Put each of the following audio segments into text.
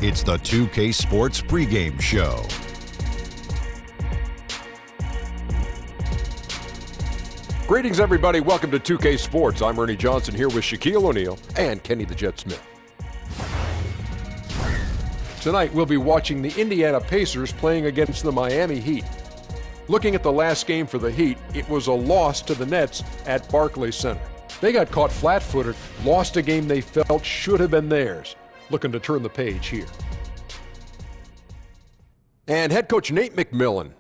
It's the 2K Sports Pregame Show. Greetings, everybody. Welcome to 2K Sports. I'm Ernie Johnson here with Shaquille O'Neal and Kenny the Jet Smith. Tonight, we'll be watching the Indiana Pacers playing against the Miami Heat. Looking at the last game for the Heat, it was a loss to the Nets at Barclays Center. They got caught flat-footed, lost a game they felt should have been theirs. Looking to turn the page here. And head coach Nate McMillan,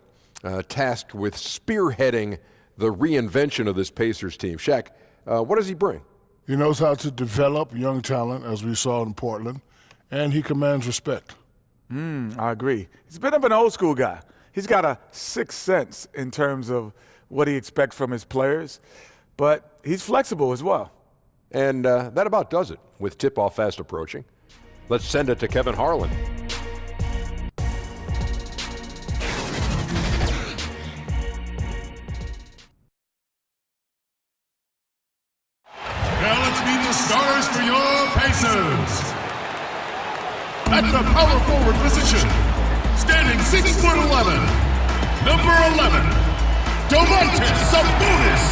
tasked with spearheading the reinvention of this Pacers team. Shaq, what does he bring? He knows how to develop young talent, as we saw in Portland, and he commands respect. I agree. He's a bit of an old school guy. He's got a sixth sense in terms of what he expects from his players, but he's flexible as well. And that about does it with tip-off fast approaching. Let's send it to Kevin Harlan. Now let's meet the stars for your Pacers. At the power forward position, standing 6'11", number 11, Domantas Sabonis.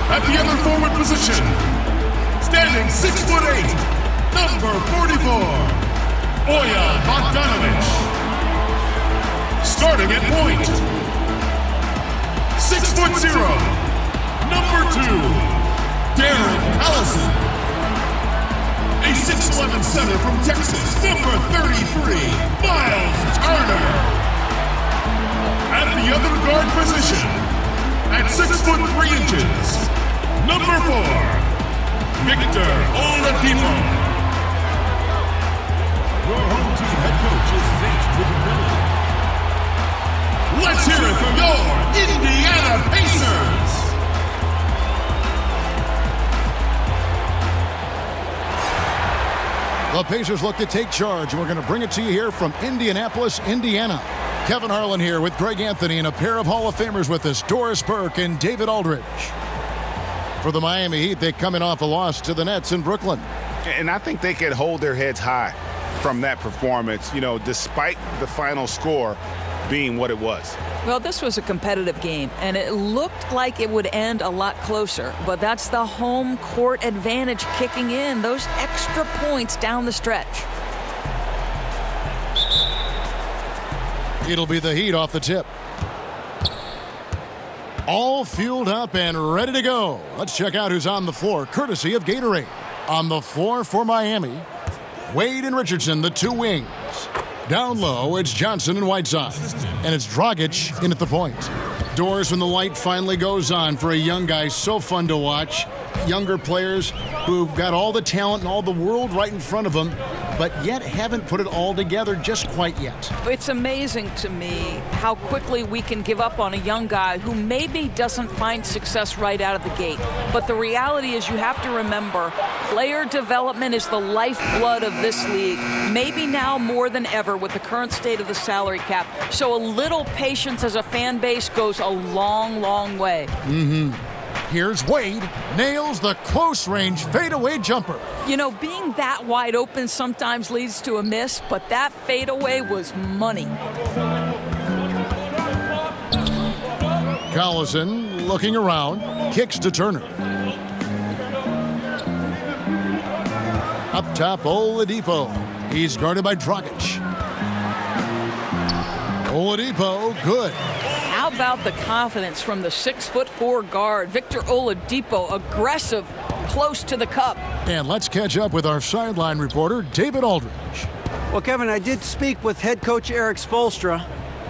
At the other forward position, standing 6'8", number 44, Bojan Bogdanovic. Starting at point, 6'0", number 2, Darren Collison. A 6'11" center from Texas, number 33, Miles Turner. At the other guard position, at 6'3", number 4, Victor Oladipo. Your home team head coach is Nate McMillan. Let's hear it from your Indiana Pacers. The Pacers look to take charge, and we're going to bring it to you here from Indianapolis, Indiana. Kevin Harlan here with Greg Anthony and a pair of Hall of Famers with us, Doris Burke and David Aldridge. For the Miami Heat, they come in off a loss to the Nets in Brooklyn. And I think they could hold their heads high from that performance, you know, despite the final score being what it was. Well, this was a competitive game, and it looked like it would end a lot closer. But that's the home court advantage kicking in, those extra points down the stretch. It'll be the Heat off the tip. All fueled up and ready to go. Let's check out who's on the floor, courtesy of Gatorade. On the floor for Miami, Wade and Richardson, the two wings. Down low, it's Johnson and Whiteside. And it's Dragic in at the point. Doors when the light finally goes on for a young guy, so fun to watch. Younger players who've got all the talent and all the world right in front of them, but yet haven't put it all together just quite yet. It's amazing to me how quickly we can give up on a young guy who maybe doesn't find success right out of the gate. But the reality is you have to remember, player development is the lifeblood of this league, maybe now more than ever with the current state of the salary cap. So a little patience as a fan base goes a long, long way. Here's Wade, nails the close-range fadeaway jumper. You know, being that wide open sometimes leads to a miss, but that fadeaway was money. Collison looking around, kicks to Turner. Up top, Oladipo. He's guarded by Dragic. Oladipo, good. How about the confidence from the 6'4" guard, Victor Oladipo, aggressive, close to the cup. And let's catch up with our sideline reporter, David Aldridge. Well, Kevin, I did speak with head coach Eric Spoelstra.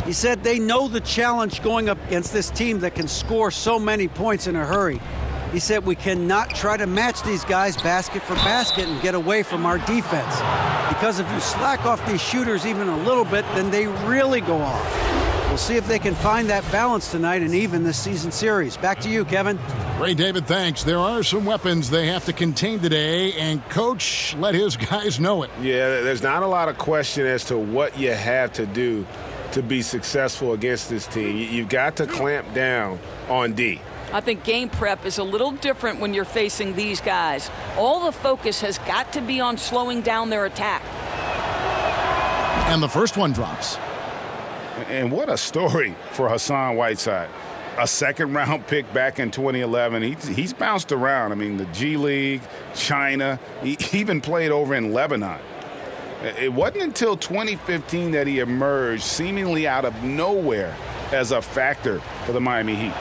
He said they know the challenge going up against this team that can score so many points in a hurry. He said we cannot try to match these guys basket for basket and get away from our defense. Because if you slack off these shooters even a little bit, then they really go off. We'll see if they can find that balance tonight and even this season series. Back to you, Kevin. Great, David, thanks. There are some weapons they have to contain today, and Coach let his guys know it. Yeah, there's not a lot of question as to what you have to do to be successful against this team. You've got to clamp down on D. I think game prep is a little different when you're facing these guys. All the focus has got to be on slowing down their attack. And the first one drops. And what a story for Hassan Whiteside. A second-round pick back in 2011. He's bounced around. I mean, the G League, China. He even played over in Lebanon. It wasn't until 2015 that he emerged seemingly out of nowhere as a factor for the Miami Heat.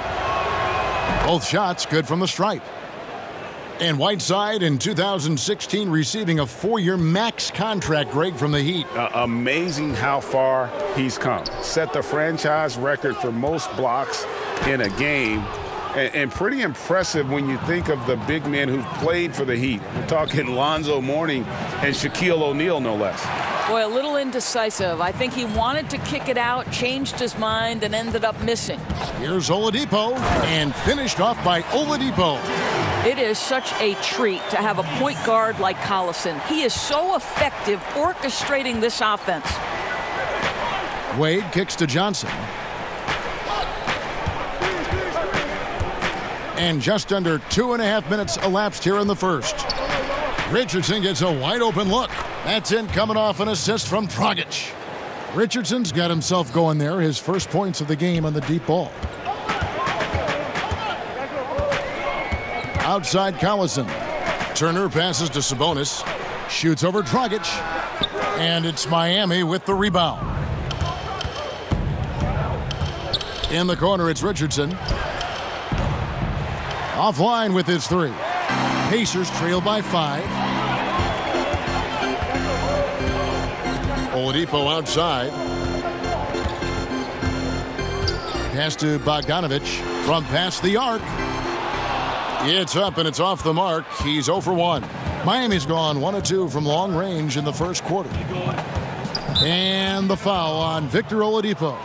Both shots good from the stripe. And Whiteside in 2016 receiving a 4-year max contract, Greg, from the Heat. Amazing how far he's come. Set the franchise record for most blocks in a game. And pretty impressive when you think of the big men who've played for the Heat. We're talking Lonzo Mourning and Shaquille O'Neal, no less. Boy, a little indecisive. I think he wanted to kick it out, changed his mind, and ended up missing. Here's Oladipo, and finished off by Oladipo. It is such a treat to have a point guard like Collison. He is so effective orchestrating this offense. Wade kicks to Johnson. And just under 2.5 minutes elapsed here in the first. Richardson gets a wide open look. That's in, coming off an assist from Dragic. Richardson's got himself going there, his first points of the game on the deep ball. Outside Collison. Turner passes to Sabonis. Shoots over Dragic. And it's Miami with the rebound. In the corner, it's Richardson. Offline with his 3. Pacers trail by 5. Oladipo outside. Pass to Bogdanovic from past the arc. It's up and it's off the mark. He's 0 for 1. Miami's gone 1 of 2 from long range in the first quarter. And the foul on Victor Oladipo.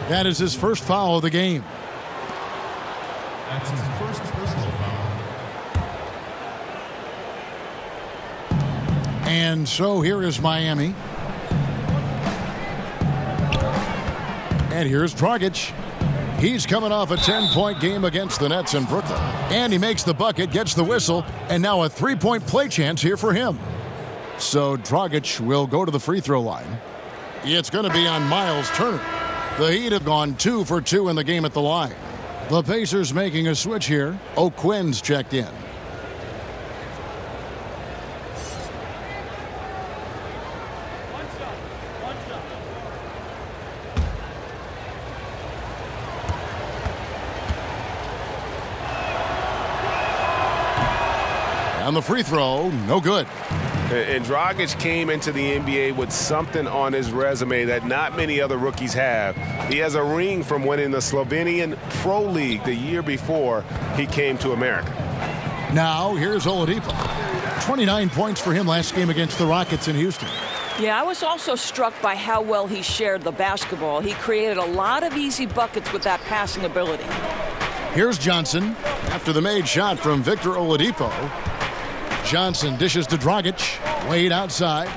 That is his first foul of the game. That's his first personal foul. And so here is Miami. And here's Dragic. He's coming off a 10-point game against the Nets in Brooklyn. And he makes the bucket, gets the whistle, and now a 3-point play chance here for him. So Dragic will go to the free throw line. It's going to be on Miles Turner. The Heat have gone 2 for 2 in the game at the line. The Pacers making a switch here. O'Quinn's checked in. And the free throw, no good. And Dragic came into the NBA with something on his resume that not many other rookies have. He has a ring from winning the Slovenian Pro League the year before he came to America. Now, here's Oladipo. 29 points for him last game against the Rockets in Houston. Yeah, I was also struck by how well he shared the basketball. He created a lot of easy buckets with that passing ability. Here's Johnson after the made shot from Victor Oladipo. Johnson dishes to Dragic. Wade outside.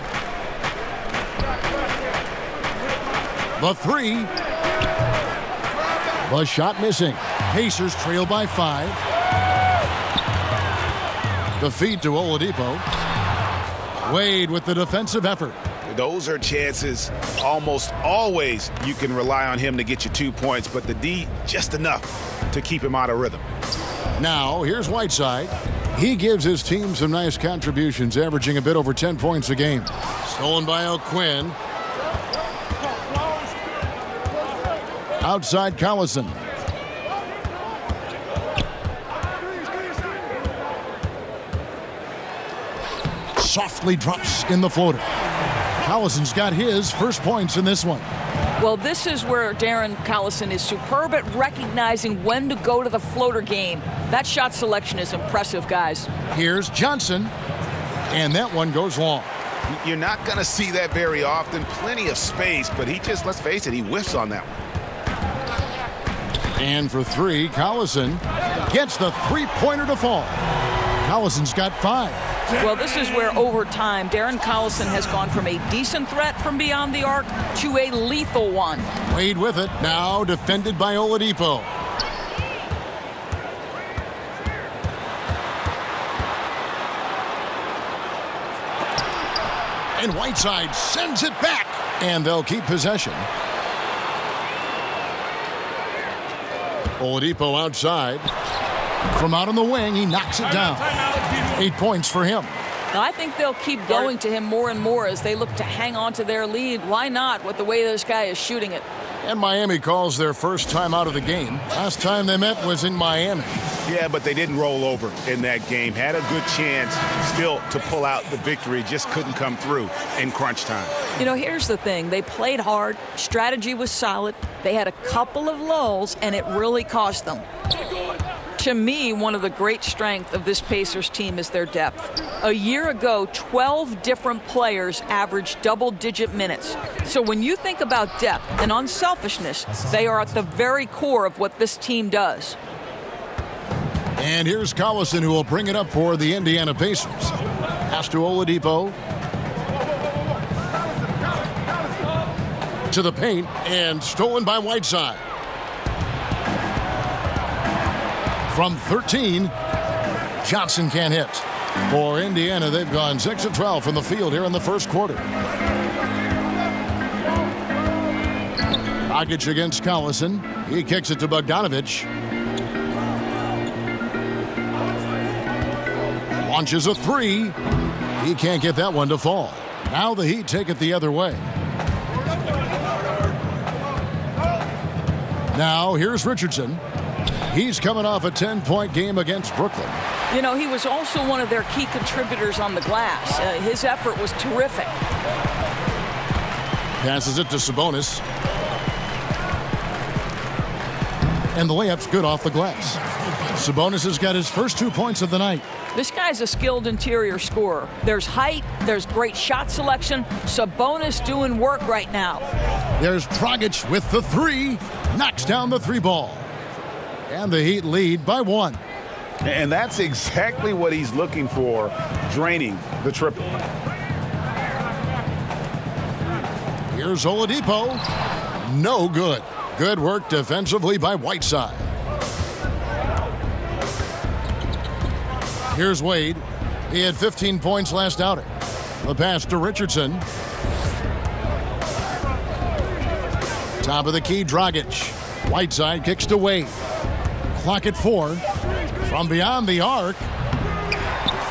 The 3. The shot missing. Pacers trail by 5. The feed to Oladipo. Wade with the defensive effort. Those are chances almost always you can rely on him to get you 2 points, but the D just enough to keep him out of rhythm. Now, here's Whiteside. He gives his team some nice contributions, averaging a bit over 10 points a game. Stolen by O'Quinn. Outside Collison. Softly drops in the floater. Collison's got his first points in this one. Well, this is where Darren Collison is superb at recognizing when to go to the floater game. That shot selection is impressive, guys. Here's Johnson, and that one goes long. You're not going to see that very often. Plenty of space, but he just, let's face it, he whiffs on that one. And for 3, Collison gets the three-pointer to fall. Collison's got 5. Well, this is where, over time, Darren Collison has gone from a decent threat from beyond the arc to a lethal one. Wade with it, now defended by Oladipo. And Whiteside sends it back. And they'll keep possession. Oladipo outside. From out on the wing, he knocks it down. 8 points for him. Now, I think they'll keep going to him more and more as they look to hang on to their lead. Why not with the way this guy is shooting it? And Miami calls their first time out of the game. Last time they met was in Miami. Yeah, but they didn't roll over in that game. Had a good chance still to pull out the victory. Just couldn't come through in crunch time. You know, here's the thing. They played hard. Strategy was solid. They had a couple of lulls, and it really cost them. To me, one of the great strengths of this Pacers team is their depth. A year ago, 12 different players averaged double-digit minutes. So when you think about depth and unselfishness, they are at the very core of what this team does. And here's Collison, who will bring it up for the Indiana Pacers. Pass to Oladipo. To the paint, and stolen by Whiteside. From 13, Johnson can't hit. For Indiana, they've gone 6 of 12 from the field here in the first quarter. Dragic against Collison. He kicks it to Bogdanovich. Launches a three. He can't get that one to fall. Now the Heat take it the other way. Now here's Richardson. He's coming off a 10-point game against Brooklyn. You know, he was also one of their key contributors on the glass. His effort was terrific. Passes it to Sabonis. And the layup's good off the glass. Sabonis has got his first 2 points of the night. This guy's a skilled interior scorer. There's height, there's great shot selection. Sabonis doing work right now. There's Dragic with the three. Knocks down the three ball. And the Heat lead by 1. And that's exactly what he's looking for, draining the triple. Here's Oladipo. No good. Good work defensively by Whiteside. Here's Wade. He had 15 points last outing. The pass to Richardson. Top of the key, Dragic. Whiteside kicks to Wade. Clock at 4. From beyond the arc.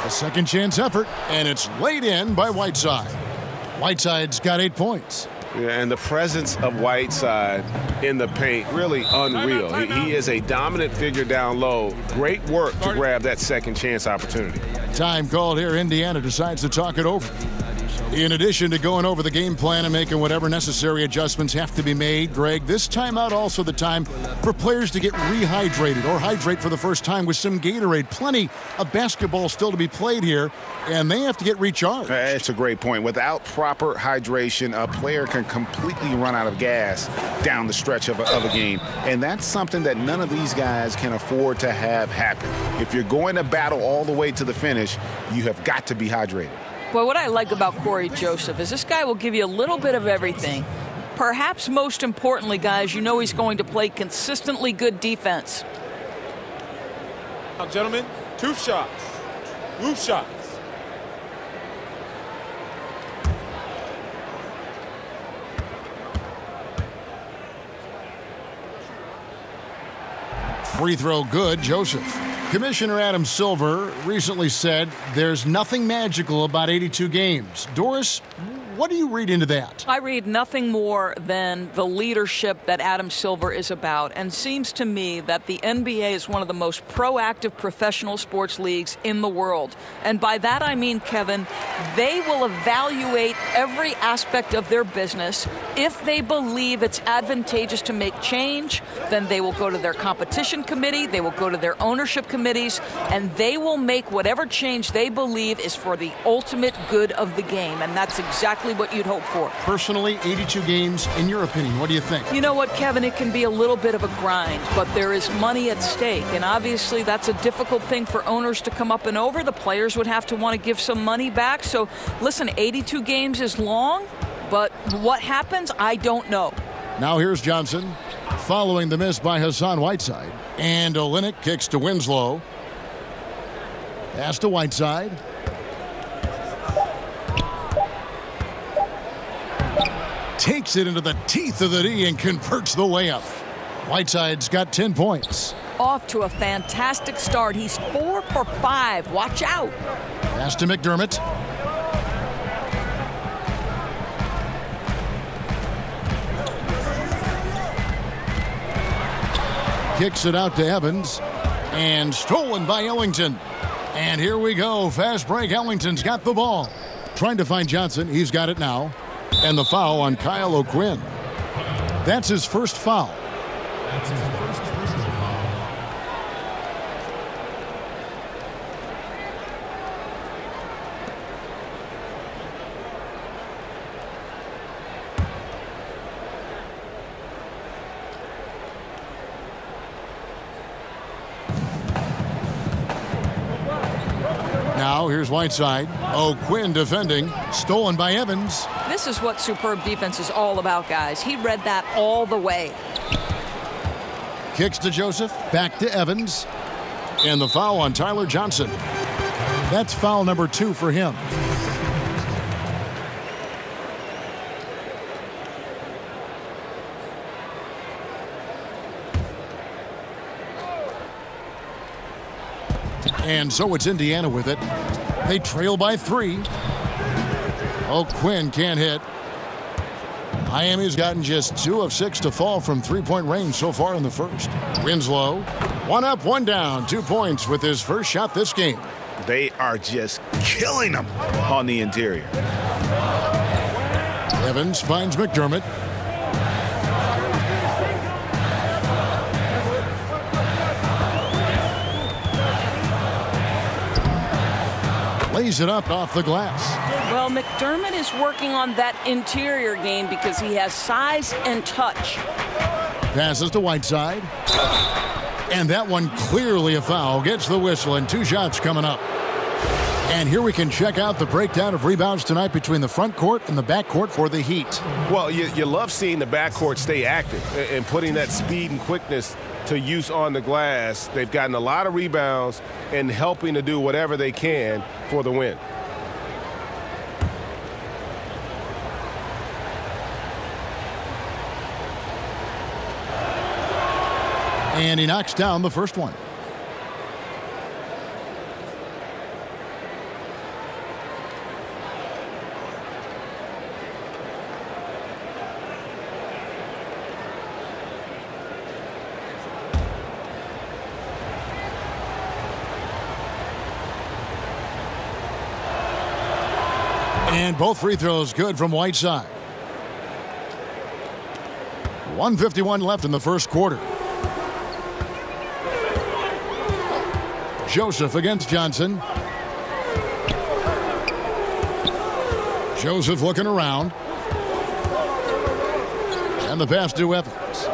A second chance effort, and it's laid in by Whiteside. Whiteside's got 8 points. Yeah, and the presence of Whiteside in the paint, really unreal. He is a dominant figure down low. Great work to grab that second chance opportunity. Time called here. Indiana decides to talk it over. In addition to going over the game plan and making whatever necessary adjustments have to be made, Greg, this timeout also the time for players to get rehydrated or hydrate for the first time with some Gatorade. Plenty of basketball still to be played here, and they have to get recharged. That's a great point. Without proper hydration, a player can completely run out of gas down the stretch of a game, and that's something that none of these guys can afford to have happen. If you're going to battle all the way to the finish, you have got to be hydrated. Well, what I like about Corey Joseph is this guy will give you a little bit of everything. Perhaps most importantly, guys, you know he's going to play consistently good defense. Now, gentlemen, 2 shots. Roof shots. Free throw good, Joseph. Commissioner Adam Silver recently said there's nothing magical about 82 games. Doris, what do you read into that? I read nothing more than the leadership that Adam Silver is about, and seems to me that the NBA is one of the most proactive professional sports leagues in the world. And by that I mean, Kevin, they will evaluate every aspect of their business. If they believe it's advantageous to make change, then they will go to their competition committee, they will go to their ownership committees, and they will make whatever change they believe is for the ultimate good of the game. And that's exactly what you'd hope for. Personally, 82 games, in your opinion, what do you think? You know what, Kevin, it can be a little bit of a grind, but there is money at stake, and obviously that's a difficult thing for owners to come up and over. The players would have to want to give some money back. So listen, 82 games is long, but what happens, I don't know. Now here's Johnson, following the miss by Hassan Whiteside. And Olynyk kicks to Winslow. Pass to Whiteside. takes it into the teeth of the D and converts the layup. Whiteside's got 10 points. Off to a fantastic start. He's 4 for 5. Watch out. Pass to McDermott. Kicks it out to Evans. And stolen by Ellington. And here we go. Fast break. Ellington's got the ball. Trying to find Johnson. He's got it now. And the foul on Kyle O'Quinn. That's his first foul. Now here's Whiteside. O'Quinn defending. Stolen by Evans. This is what superb defense is all about, guys. He read that all the way. Kicks to Joseph. Back to Evans. And the foul on Tyler Johnson. That's foul number 2 for him. And so it's Indiana with it. They trail by 3. O'Quinn can't hit. Miami's gotten just 2 of 6 to fall from three-point range so far in the first. Winslow, 1 up, 1 down, 2 points with his first shot this game. They are just killing them on the interior. Evans finds McDermott. Lays it up off the glass. Well, McDermott is working on that interior game because he has size and touch. Passes to Whiteside. And that one clearly a foul. Gets the whistle and 2 shots coming up. And here we can check out the breakdown of rebounds tonight between the front court and the back court for the Heat. Well, you love seeing the backcourt stay active and putting that speed and quickness to use on the glass. They've gotten a lot of rebounds and helping to do whatever they can for the win. And he knocks down the first one. And both free throws good from Whiteside. 1:51 left in the first quarter. Joseph against Johnson. Joseph looking around. And the pass to Evans.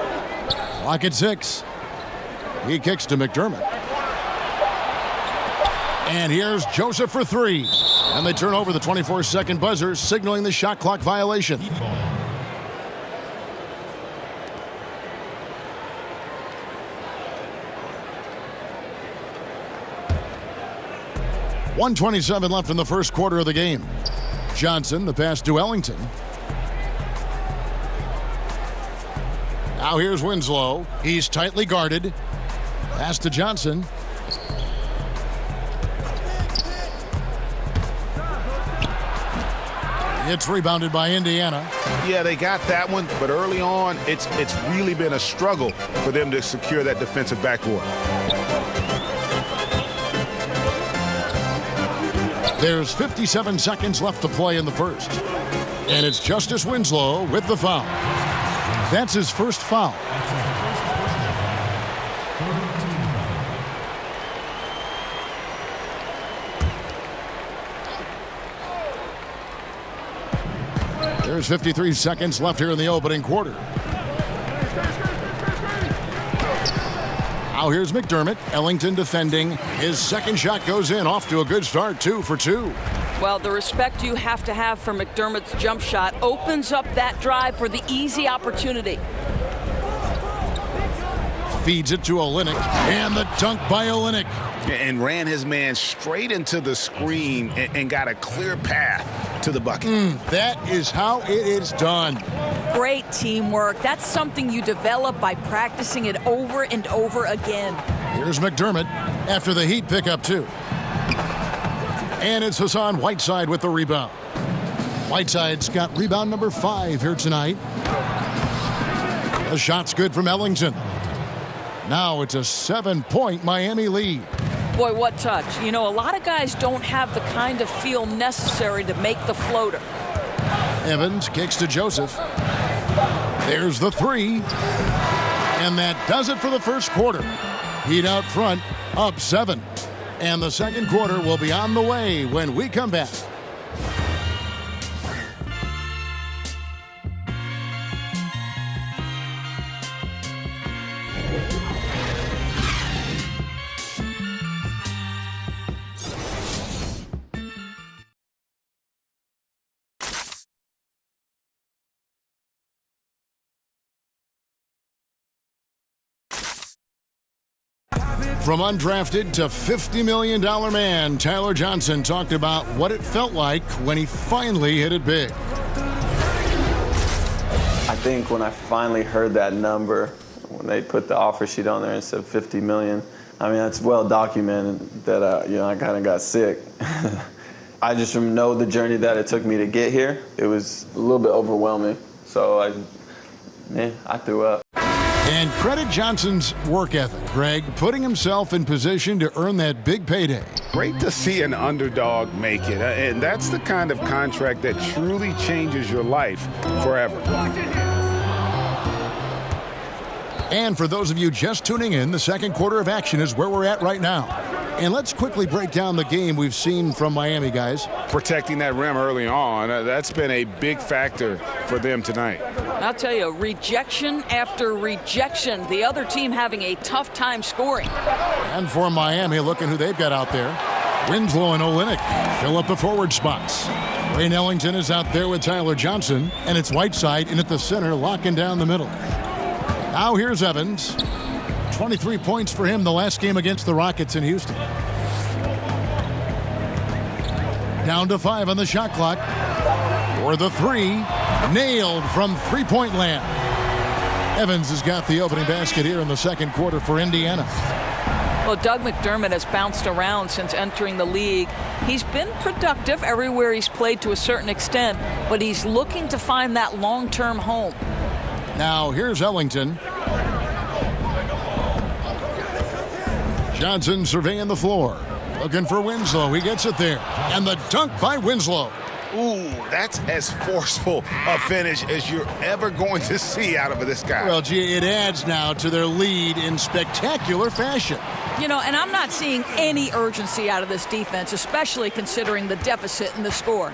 Clock at 6. He kicks to McDermott. And here's Joseph for 3. And they turn over the 24-second buzzer, signaling the shot clock violation. .127 left in the first quarter of the game. Johnson, the pass to Ellington. Now here's Winslow. He's tightly guarded. Pass to Johnson. It's rebounded by Indiana. Yeah, they got that one, but early on, it's really been a struggle for them to secure that defensive backboard. There's 57 seconds left to play in the first. And it's Justice Winslow with the foul. That's his first foul. There's 53 seconds left here in the opening quarter. Now here's McDermott. Ellington defending. His second shot goes in. Off to a good start. 2 for 2. Well, the respect you have to have for McDermott's jump shot opens up that drive for the easy opportunity. Feeds it to Olynyk. And the dunk by Olynyk. And ran his man straight into the screen and got a clear path to the bucket. That is how it is done. Great teamwork. That's something you develop by practicing it over and over again. Here's McDermott after the Heat pick up 2. And it's Hassan Whiteside with the rebound. Whiteside's got rebound number 5 here tonight. The shot's good from Ellington. Now it's a 7-point Miami lead. Boy, what touch. You know, a lot of guys don't have the kind of feel necessary to make the floater. Evans kicks to Joseph. There's the 3. And that does it for the first quarter. Heat out front, up 7. And the second quarter will be on the way when we come back. From undrafted to $50 million man, Tyler Johnson talked about what it felt like when he finally hit it big. I think when I finally heard that number, when they put the offer sheet on there and said $50 million, I mean, that's well documented that, I kind of got sick. I just know the journey that it took me to get here. It was a little bit overwhelming. So I threw up. And credit Johnson's work ethic, Greg, putting himself in position to earn that big payday. Great to see an underdog make it, and that's the kind of contract that truly changes your life forever. And for those of you just tuning in, the second quarter of action is where we're at right now. And let's quickly break down the game we've seen from Miami, guys. Protecting that rim early on, that's been a big factor for them tonight. I'll tell you, rejection after rejection. The other team having a tough time scoring. And for Miami, looking who they've got out there. Winslow and Olynyk fill up the forward spots. Wayne Ellington is out there with Tyler Johnson, and it's Whiteside in at the center, locking down the middle. Now here's Evans. 23 points for him the last game against the Rockets in Houston. Down to 5 on the shot clock. For the 3, nailed from three-point land. Evans has got the opening basket here in the second quarter for Indiana. Well, Doug McDermott has bounced around since entering the league. He's been productive everywhere he's played to a certain extent, but he's looking to find that long-term home. Now here's Ellington. Johnson surveying the floor. Looking for Winslow. He gets it there. And the dunk by Winslow. Ooh, that's as forceful a finish as you're ever going to see out of this guy. Well, gee, it adds now to their lead in spectacular fashion. You know, and I'm not seeing any urgency out of this defense, especially considering the deficit in the score.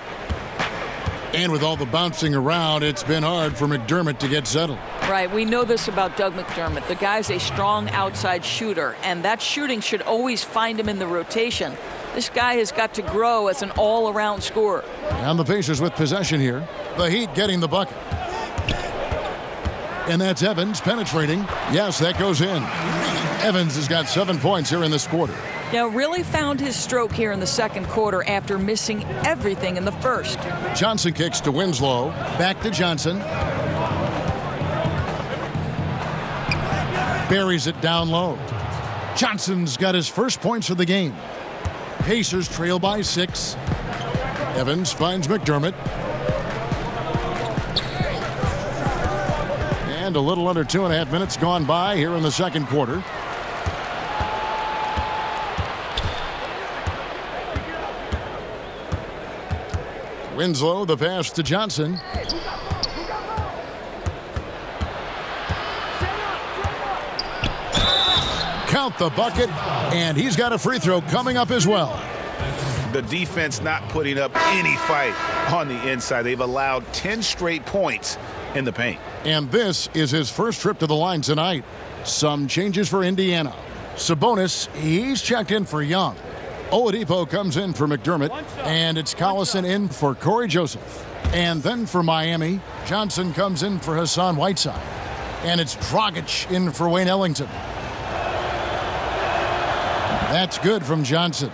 And with all the bouncing around, it's been hard for McDermott to get settled. Right, we know this about Doug McDermott. The guy's a strong outside shooter, and that shooting should always find him in the rotation. This guy has got to grow as an all-around scorer. And the Pacers with possession here. The Heat getting the bucket. And that's Evans penetrating. Yes, that goes in. Evans has got 7 points here in this quarter. Now, really found his stroke here in the second quarter after missing everything in the first. Johnson kicks to Winslow. Back to Johnson. Buries it down low. Johnson's got his first points of the game. Pacers trail by 6. Evans finds McDermott. And a little under 2.5 minutes gone by here in the second quarter. Winslow, the pass to Johnson. Count the bucket, and he's got a free throw coming up as well. The defense not putting up any fight on the inside. They've allowed 10 straight points in the paint. And this is his first trip to the line tonight. Some changes for Indiana. Sabonis, he's checked in for Young. Oladipo comes in for McDermott, and it's Collison in for Corey Joseph. And then for Miami, Johnson comes in for Hassan Whiteside. And it's Dragic in for Wayne Ellington. That's good from Johnson.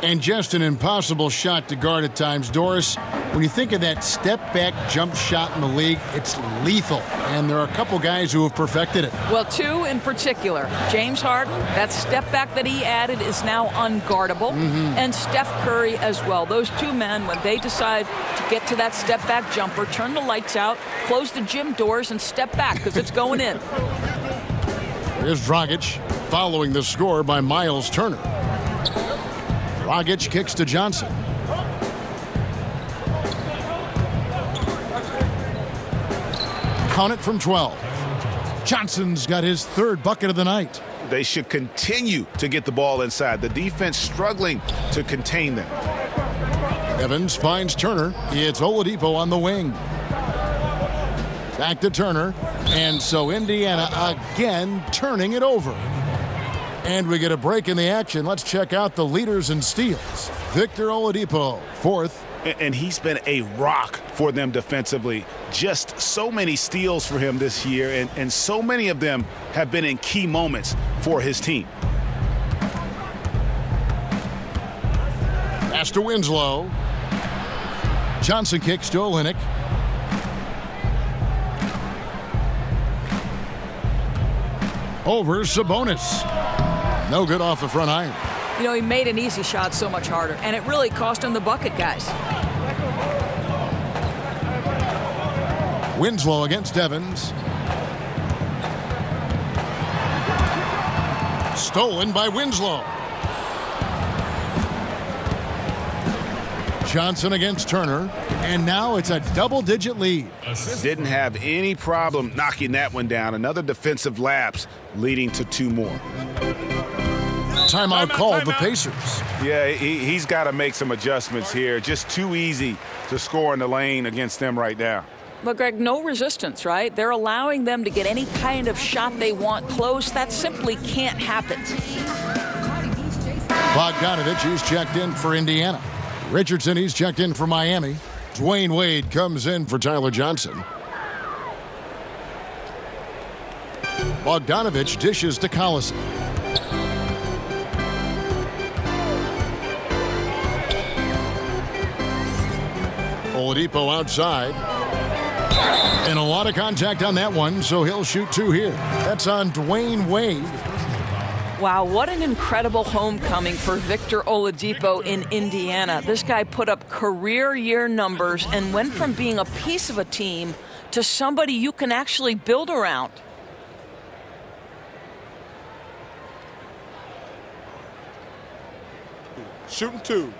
And just an impossible shot to guard at times. Doris, when you think of that step-back jump shot in the league, it's lethal. And there are a couple guys who have perfected it. Well, two in particular. James Harden, that step-back that he added is now unguardable. And Steph Curry as well. Those two men, when they decide to get to that step-back jumper, turn the lights out, close the gym doors, and step back because it's going in. Here's Dragic following the score by Miles Turner. Dragic kicks to Johnson. Count it from 12. Johnson's got his third bucket of the night. They should continue to get the ball inside. The defense struggling to contain them. Evans finds Turner. It's Oladipo on the wing. Back to Turner. And so Indiana again turning it over. And we get a break in the action. Let's check out the leaders in steals. Victor Oladipo, fourth. And he's been a rock for them defensively. Just so many steals for him this year, and so many of them have been in key moments for his team. Pass to Winslow. Johnson kicks to Olynyk. Over Sabonis. No good off the front iron. You know, he made an easy shot so much harder, and it really cost him the bucket, guys. Winslow against Evans. Stolen by Winslow. Johnson against Turner. And now it's a double-digit lead. Didn't have any problem knocking that one down. Another defensive lapse leading to two more. Timeout called the Pacers. Yeah, he's got to make some adjustments here. Just too easy to score in the lane against them right now. But, Greg, no resistance, right? They're allowing them to get any kind of shot they want close. That simply can't happen. Bogdanovich, he's checked in for Indiana. Richardson, he's checked in for Miami. Dwayne Wade comes in for Tyler Johnson. Bogdanovich dishes to Collison. Oladipo outside. And a lot of contact on that one, so he'll shoot two here. That's on Dwayne Wade. Wow, what an incredible homecoming for Victor Oladipo in Indiana. This guy put up career year numbers and went from being a piece of a team to somebody you can actually build around. Shooting two.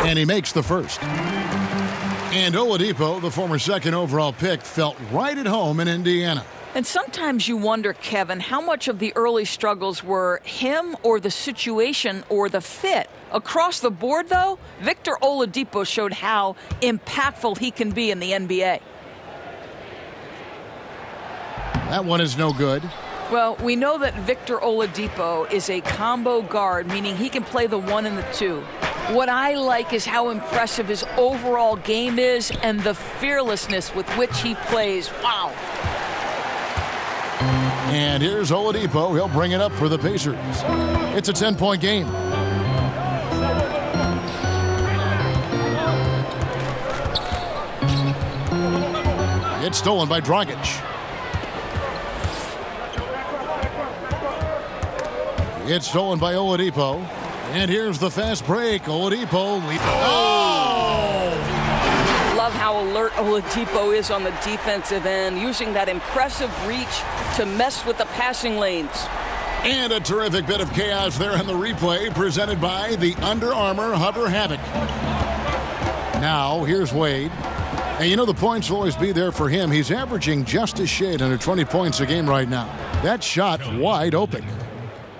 And he makes the first. And Oladipo, the former second overall pick, felt right at home in Indiana. And sometimes you wonder, Kevin, how much of the early struggles were him or the situation or the fit. Across the board, though, Victor Oladipo showed how impactful he can be in the NBA. That one is no good. Well, we know that Victor Oladipo is a combo guard, meaning he can play the 1 and the 2. What I like is how impressive his overall game is and the fearlessness with which he plays. Wow. And here's Oladipo. He'll bring it up for the Pacers. It's a 10-point game. It's stolen by Dragic. It's stolen by Oladipo. And here's the fast break. Oladipo. Love how alert Oladipo is on the defensive end, using that impressive reach to mess with the passing lanes. And a terrific bit of chaos there in the replay, presented by the Under Armour Hover Havoc. Now, here's Wade. And you know the points will always be there for him. He's averaging just a shade under 20 points a game right now. That shot wide open.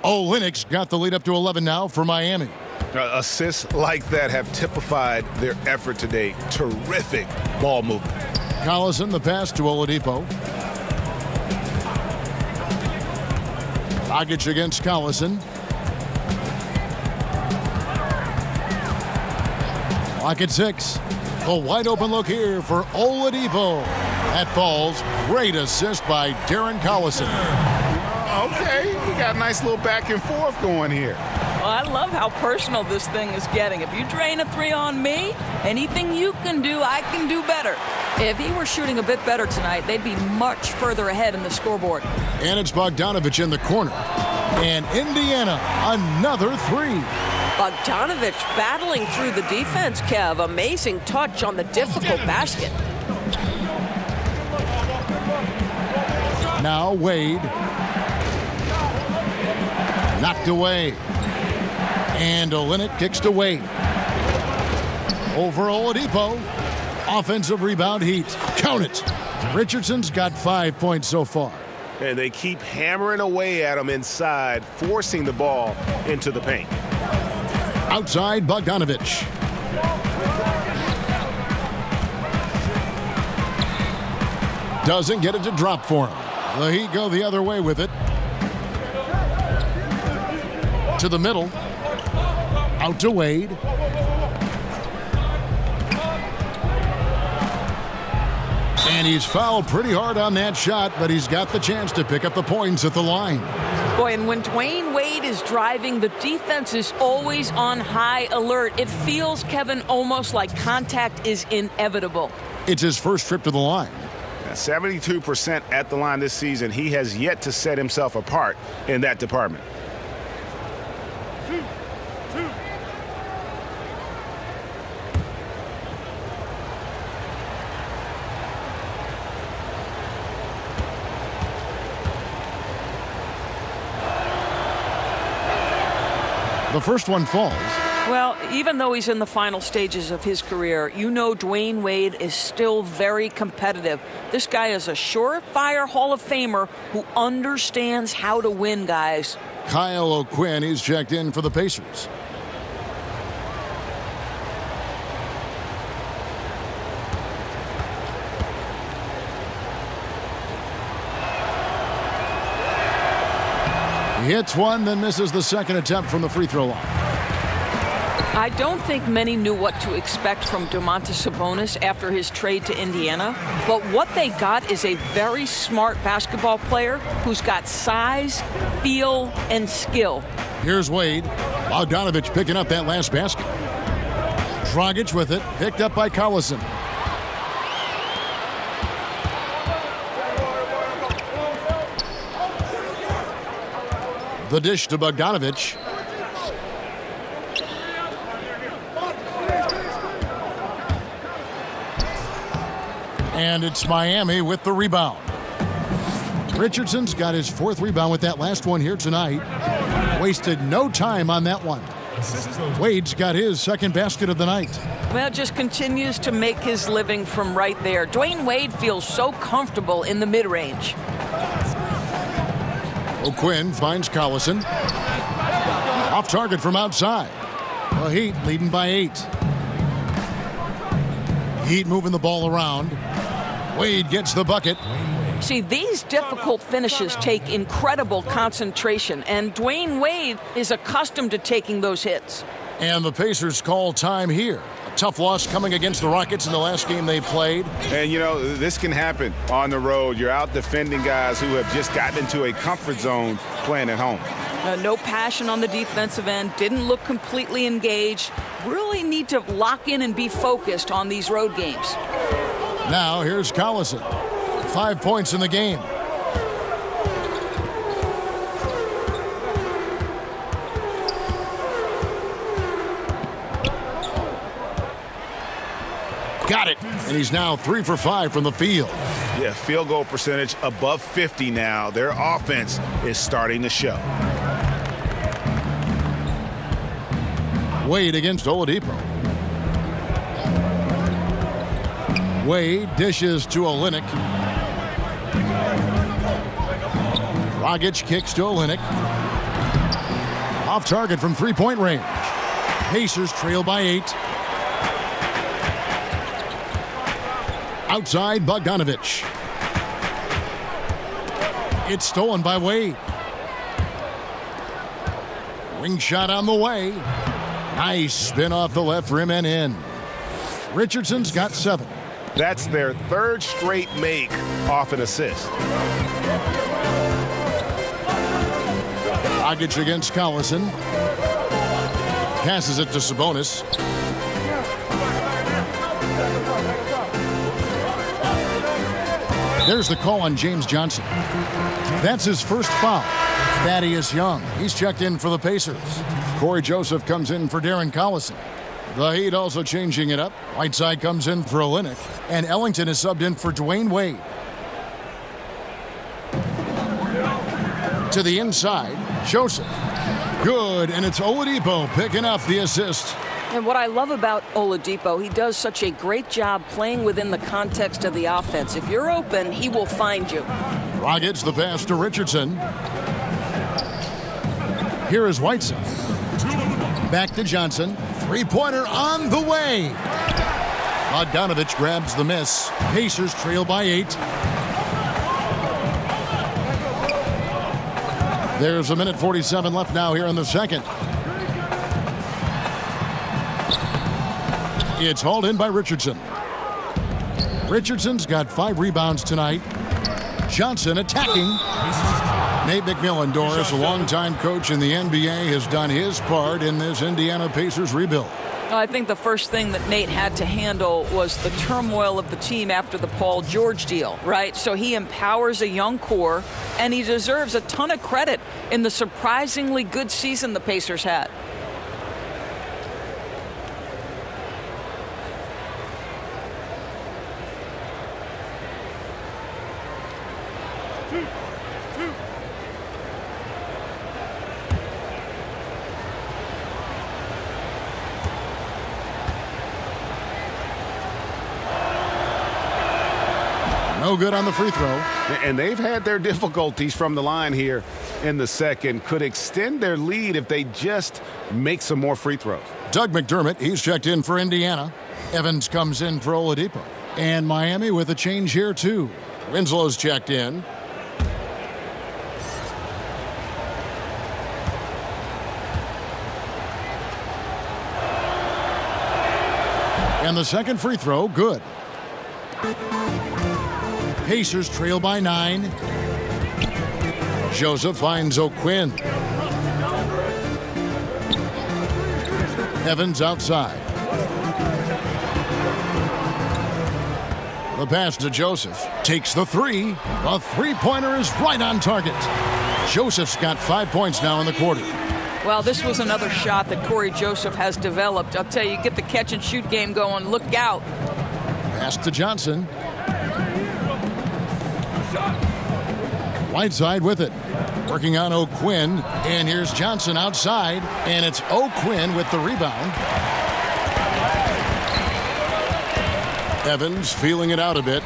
Olynyk's got the lead up to 11 now for Miami. Assists like that have typified their effort today. Terrific ball movement. Collison, the pass to Oladipo. Dragic against Collison. Lock at 6. A wide open look here for Oladipo. That falls. Great assist by Darren Collison. Okay, we got a nice little back and forth going here. Well, I love how personal this thing is getting. If you drain a three on me, anything you can do, I can do better. If he were shooting a bit better tonight, they'd be much further ahead in the scoreboard. And it's Bogdanovich in the corner. And Indiana, another three. Bogdanovich battling through the defense, Kev. Amazing touch on the difficult basket. Now Wade. Knocked away. And Olynyk kicks to Wade. Over Oladipo. Offensive rebound Heat. Count it. Richardson's got 5 points so far. And they keep hammering away at him inside, forcing the ball into the paint. Outside Bogdanovich. Doesn't get it to drop for him. The Heat go the other way with it. To the middle. Out to Wade. And he's fouled pretty hard on that shot, but he's got the chance to pick up the points at the line. Boy, and when Dwayne Wade is driving, the defense is always on high alert. It feels, Kevin, almost like contact is inevitable. It's his first trip to the line. 72% at the line this season. He has yet to set himself apart in that department. The first one falls. Well, even though he's in the final stages of his career, you know Dwayne Wade is still very competitive. This guy is a surefire Hall of Famer who understands how to win, guys. Kyle O'Quinn is checked in for the Pacers. He hits one, then misses the second attempt from the free throw line. I don't think many knew what to expect from Domantas Sabonis after his trade to Indiana, but what they got is a very smart basketball player who's got size, feel, and skill. Here's Wade. Bogdanovich picking up that last basket. Dragic with it, picked up by Collison. The dish to Bogdanovich. And it's Miami with the rebound. Richardson's got his fourth rebound with that last one here tonight. Wasted no time on that one. Wade's got his second basket of the night. Well, just continues to make his living from right there. Dwayne Wade feels so comfortable in the mid-range. O'Quinn finds Collison. Off target from outside. The Heat leading by 8. Heat moving the ball around. Wade gets the bucket. See, these difficult finishes take incredible concentration, and Dwayne Wade is accustomed to taking those hits. And the Pacers call time here. A tough loss coming against the Rockets in the last game they played. And, you know, this can happen on the road. You're out defending guys who have just gotten into a comfort zone playing at home. No passion on the defensive end. Didn't look completely engaged. Really need to lock in and be focused on these road games. Now here's Collison. 5 points in the game. Got it. And he's now 3 for 5 from the field. Yeah, field goal percentage above 50 now. Their offense is starting to show. Wade against Oladipo. Wade dishes to Olynyk. Dragic kicks to Olynyk. Off target from three-point range. Pacers trail by 8. Outside Bogdanovich. It's stolen by Wade. Wing shot on the way. Nice spin off the left rim and in. Richardson's got 7. That's their third straight make off an assist. Dragic against Collison. Passes it to Sabonis. There's the call on James Johnson. That's his first foul. Thaddeus Young, he's checked in for the Pacers. Corey Joseph comes in for Darren Collison. The Heat also changing it up. Whiteside comes in for Olynyk, and Ellington is subbed in for Dwayne Wade. To the inside, Joseph. Good, and it's Oladipo picking up the assist. And what I love about Oladipo, he does such a great job playing within the context of the offense. If you're open, he will find you. Rockets the pass to Richardson. Here is Whiteside. Back to Johnson. Three-pointer on the way. Bogdanovich grabs the miss. Pacers trail by 8. There's a minute 47 left now here in the second. It's hauled in by Richardson. Richardson's got 5 rebounds tonight. Johnson attacking. Nate McMillan, Doris, a longtime coach in the NBA, has done his part in this Indiana Pacers rebuild. I think the first thing that Nate had to handle was the turmoil of the team after the Paul George deal, right? So he empowers a young core, and he deserves a ton of credit in the surprisingly good season the Pacers had. No good on the free throw. And they've had their difficulties from the line here in the second. Could extend their lead if they just make some more free throws. Doug McDermott, he's checked in for Indiana. Evans comes in for Oladipo. And Miami with a change here, too. Winslow's checked in. And the second free throw, good. Pacers trail by 9. Joseph finds O'Quinn. Evans outside. The pass to Joseph. Takes the 3. The three-pointer is right on target. Joseph's got 5 points now in the quarter. Well, this was another shot that Corey Joseph has developed. I'll tell you, get the catch-and-shoot game going. Look out. Pass to Johnson. Whiteside with it. Working on O'Quinn. And here's Johnson outside. And it's O'Quinn with the rebound. Evans feeling it out a bit.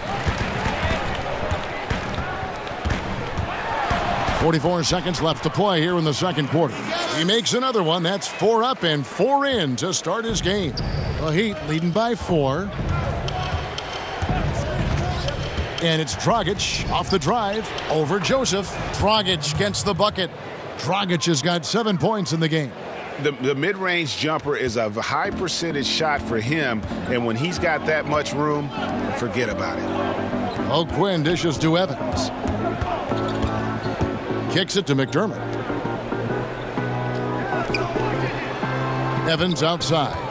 44 seconds left to play here in the second quarter. He makes another one. That's 4 up and 4 in to start his game. The Heat leading by 4. And it's Dragic off the drive over Joseph. Dragic gets the bucket. Dragic has got 7 points in the game. The mid-range jumper is a high percentage shot for him, and when he's got that much room, forget about it. O'Quinn dishes to Evans. Kicks it to McDermott. Evans outside.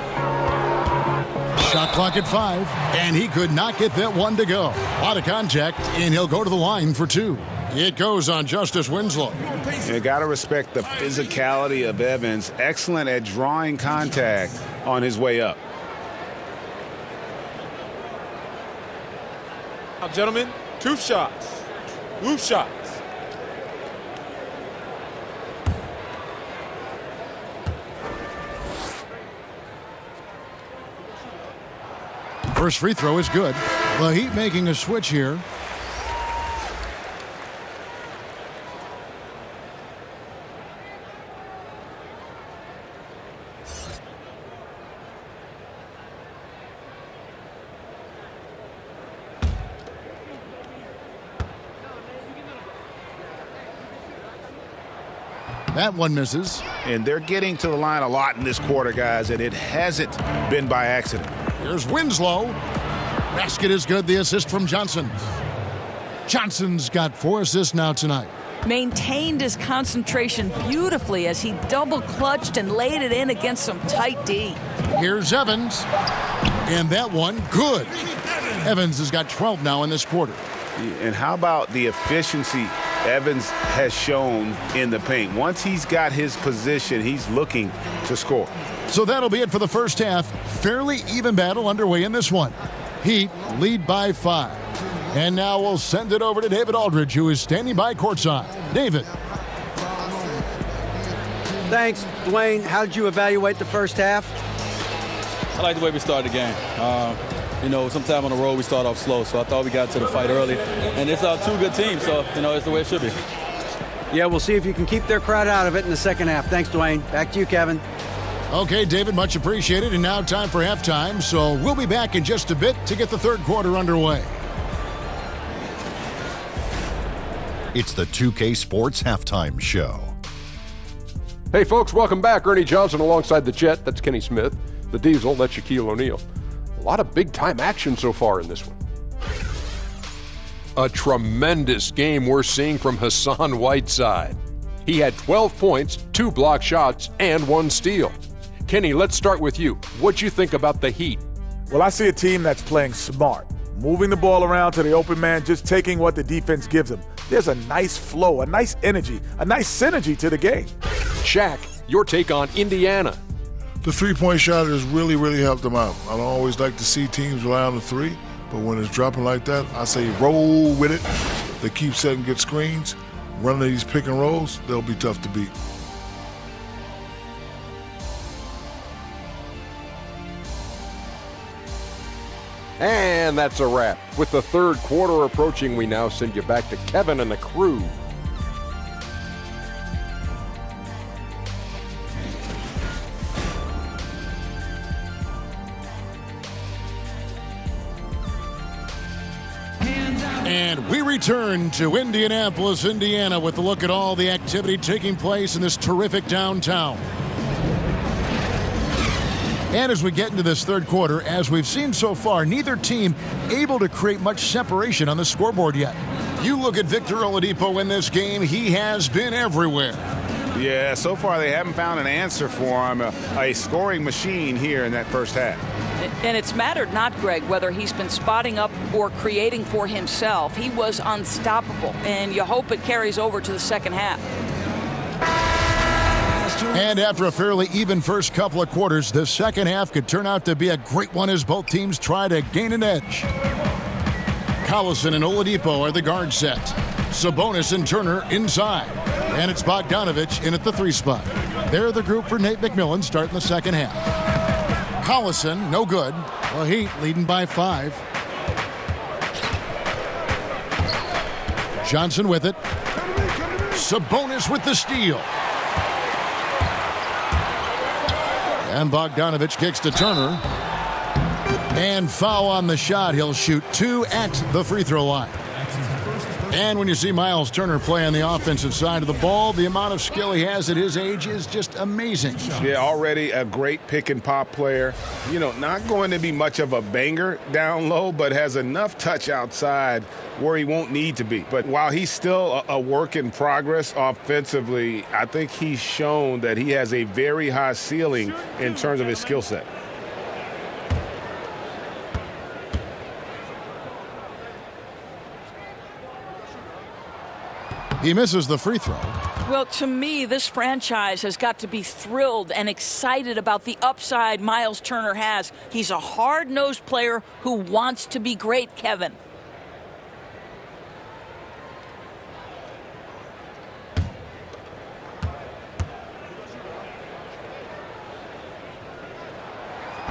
Shot clock at 5, and he could not get that one to go. A lot of contact, and he'll go to the line for 2. It goes on Justice Winslow. You got to respect the physicality of Evans. Excellent at drawing contact on his way up. Now, gentlemen, 2 shots. Loose shots. First free throw is good. The Heat making a switch here. That one misses. And they're getting to the line a lot in this quarter, guys, and it hasn't been by accident. Here's Winslow. Basket is good. The assist from Johnson. Johnson's got 4 assists now tonight. Maintained his concentration beautifully as he double clutched and laid it in against some tight D. Here's Evans. And that one, good. Evans has got 12 now in this quarter. And how about the efficiency Evans has shown in the paint? Once he's got his position, he's looking to score. So that'll be it for the first half. Fairly even battle underway in this one. Heat lead by 5. And now we'll send it over to David Aldridge, who is standing by courtside. David. Thanks, Dwayne. How did you evaluate the first half? I like the way we started the game. Sometime on the road we start off slow, so I thought we got to the fight early. And it's 2 good teams, so, it's the way it should be. Yeah, we'll see if you can keep their crowd out of it in the second half. Thanks, Dwayne. Back to you, Kevin. Okay, David, much appreciated. And now time for halftime, so we'll be back in just a bit to get the third quarter underway. It's the 2K Sports Halftime Show. Hey, folks, welcome back. Ernie Johnson alongside the Jet. That's Kenny Smith. The Diesel, that's Shaquille O'Neal. A lot of big-time action so far in this one. A tremendous game we're seeing from Hassan Whiteside. He had 12 points, 2 block shots, and 1 steal. Kenny, let's start with you. What'd you think about the Heat? Well, I see a team that's playing smart, moving the ball around to the open man, just taking what the defense gives them. There's a nice flow, a nice energy, a nice synergy to the game. Shaq, your take on Indiana. The three-point shot has really, really helped them out. I don't always like to see teams rely on the three, but when it's dropping like that, I say roll with it. They keep setting good screens, running these pick and rolls, they'll be tough to beat. And that's a wrap. With the third quarter approaching, we now send you back to Kevin and the crew. And we return to Indianapolis, Indiana, with a look at all the activity taking place in this terrific downtown. And as we get into this third quarter, as we've seen so far, neither team able to create much separation on the scoreboard yet. You look at Victor Oladipo in this game, he has been everywhere. Yeah, so far they haven't found an answer for him, a scoring machine here in that first half. And it's mattered not, Greg, whether he's been spotting up or creating for himself. He was unstoppable, and you hope it carries over to the second half. And after a fairly even first couple of quarters, the second half could turn out to be a great one as both teams try to gain an edge. Collison and Oladipo are the guard set. Sabonis and Turner inside. And it's Bogdanovich in at the 3 spot. They're the group for Nate McMillan starting the second half. Collison, no good. The Heat leading by 5. Johnson with it. Sabonis with the steal. And Bogdanovich kicks to Turner. And foul on the shot. He'll shoot 2 at the free throw line. And when you see Miles Turner play on the offensive side of the ball, the amount of skill he has at his age is just amazing. Yeah, already a great pick and pop player. Not going to be much of a banger down low, but has enough touch outside where he won't need to be. But while he's still a work in progress offensively, I think he's shown that he has a very high ceiling in terms of his skill set. He misses the free throw. Well, to me, this franchise has got to be thrilled and excited about the upside Miles Turner has. He's a hard-nosed player who wants to be great, Kevin.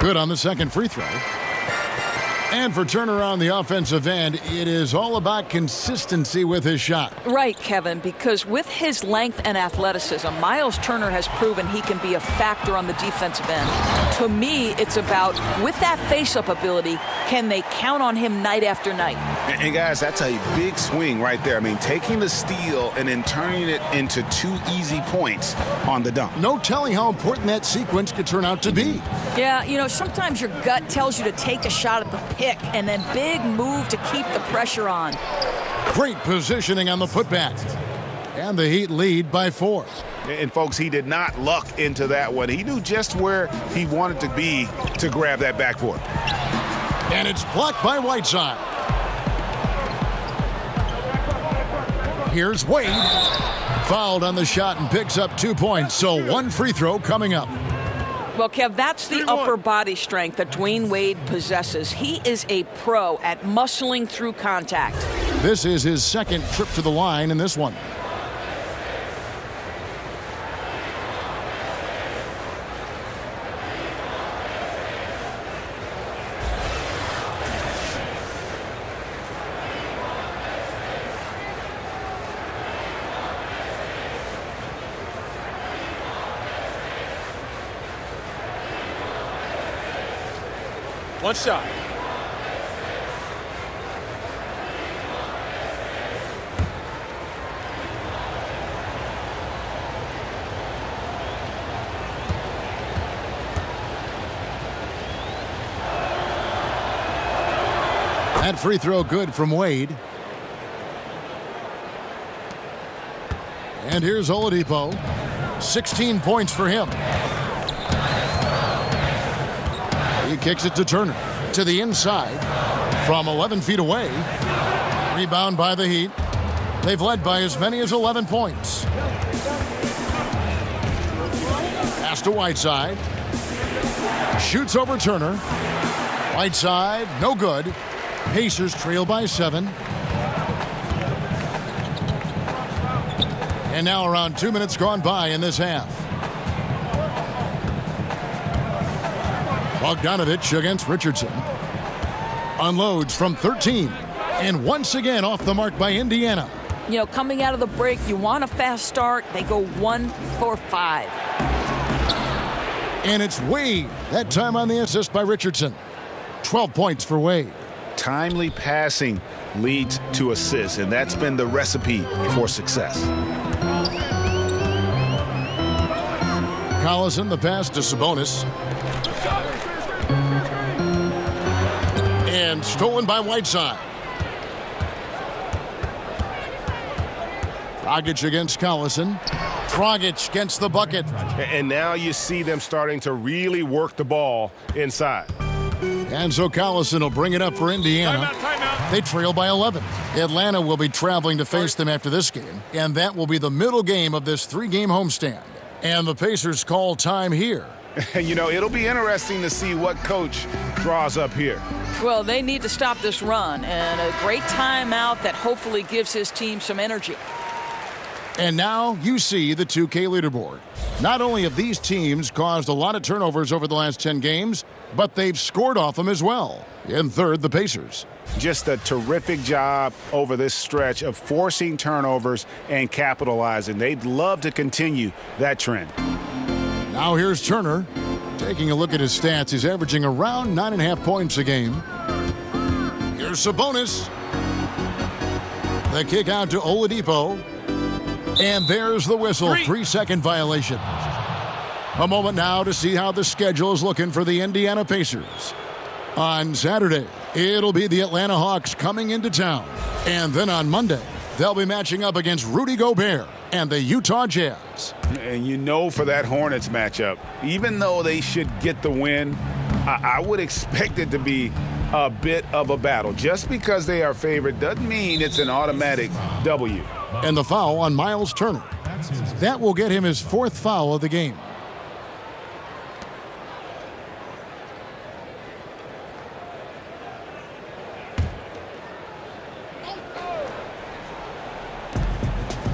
Good on the second free throw. And for Turner on the offensive end, it is all about consistency with his shot. Right, Kevin, because with his length and athleticism, Miles Turner has proven he can be a factor on the defensive end. To me, it's about, with that face-up ability, Can they count on him night after night? And guys, that's a big swing right there. I mean, taking the steal and then turning it into 2 easy points on the dunk. No telling how important that sequence could turn out to be. Yeah, you know, sometimes your gut tells you to take a shot at the pick and then big move to keep the pressure on. Great positioning on the putback. And the Heat lead by 4. And folks, he did not luck into that one. He knew just where he wanted to be to grab that backboard. And it's blocked by Whiteside. Here's Wade. Fouled on the shot and picks up 2 points. So 1 free throw coming up. Well, Kev, that's the upper body strength that Dwayne Wade possesses. He is a pro at muscling through contact. This is his second trip to the line in this one. One shot. That free throw good from Wade. And here's Oladipo. 16 points for him. He kicks it to Turner. To the inside. From 11 feet away. Rebound by the Heat. They've led by as many as 11 points. Pass to Whiteside. Shoots over Turner. Whiteside, no good. Pacers trail by 7. And now around 2 minutes gone by in this half. Bogdanovich against Richardson. Unloads from 13. And once again off the mark by Indiana. You know, coming out of the break, you want a fast start. They go 1 for 5. And it's Wade. That time on the assist by Richardson. 12 points for Wade. Timely passing leads to assists, and that's been the recipe for success. Collison, the pass to Sabonis. And stolen by Whiteside. Dragic against Collison. Dragic gets the bucket. And now you see them starting to really work the ball inside. And so Collison will bring it up for Indiana. Timeout. They trail by 11. Atlanta will be traveling to face them after this game, and that will be the middle game of this 3-game homestand. And the Pacers call time here. You know, it'll be interesting to see what coach draws up here. Well, they need to stop this run, and a great timeout that hopefully gives his team some energy. And now you see the 2K leaderboard. Not only have these teams caused a lot of turnovers over the last 10 games, but they've scored off them as well. In third, the Pacers. Just a terrific job over this stretch of forcing turnovers and capitalizing. They'd love to continue that trend. Now here's Turner. Taking a look at his stats, he's averaging around 9.5 points a game. Here's Sabonis. The kick out to Oladipo. And there's the whistle. 3-second violation. A moment now to see how the schedule is looking for the Indiana Pacers. On Saturday, it'll be the Atlanta Hawks coming into town. And then on Monday, they'll be matching up against Rudy Gobert and the Utah Jazz. And you know, for that Hornets matchup, even though they should get the win, I would expect it to be a bit of a battle. Just because they are favored doesn't mean it's an automatic W. And the foul on Miles Turner. That will get him his 4th foul of the game.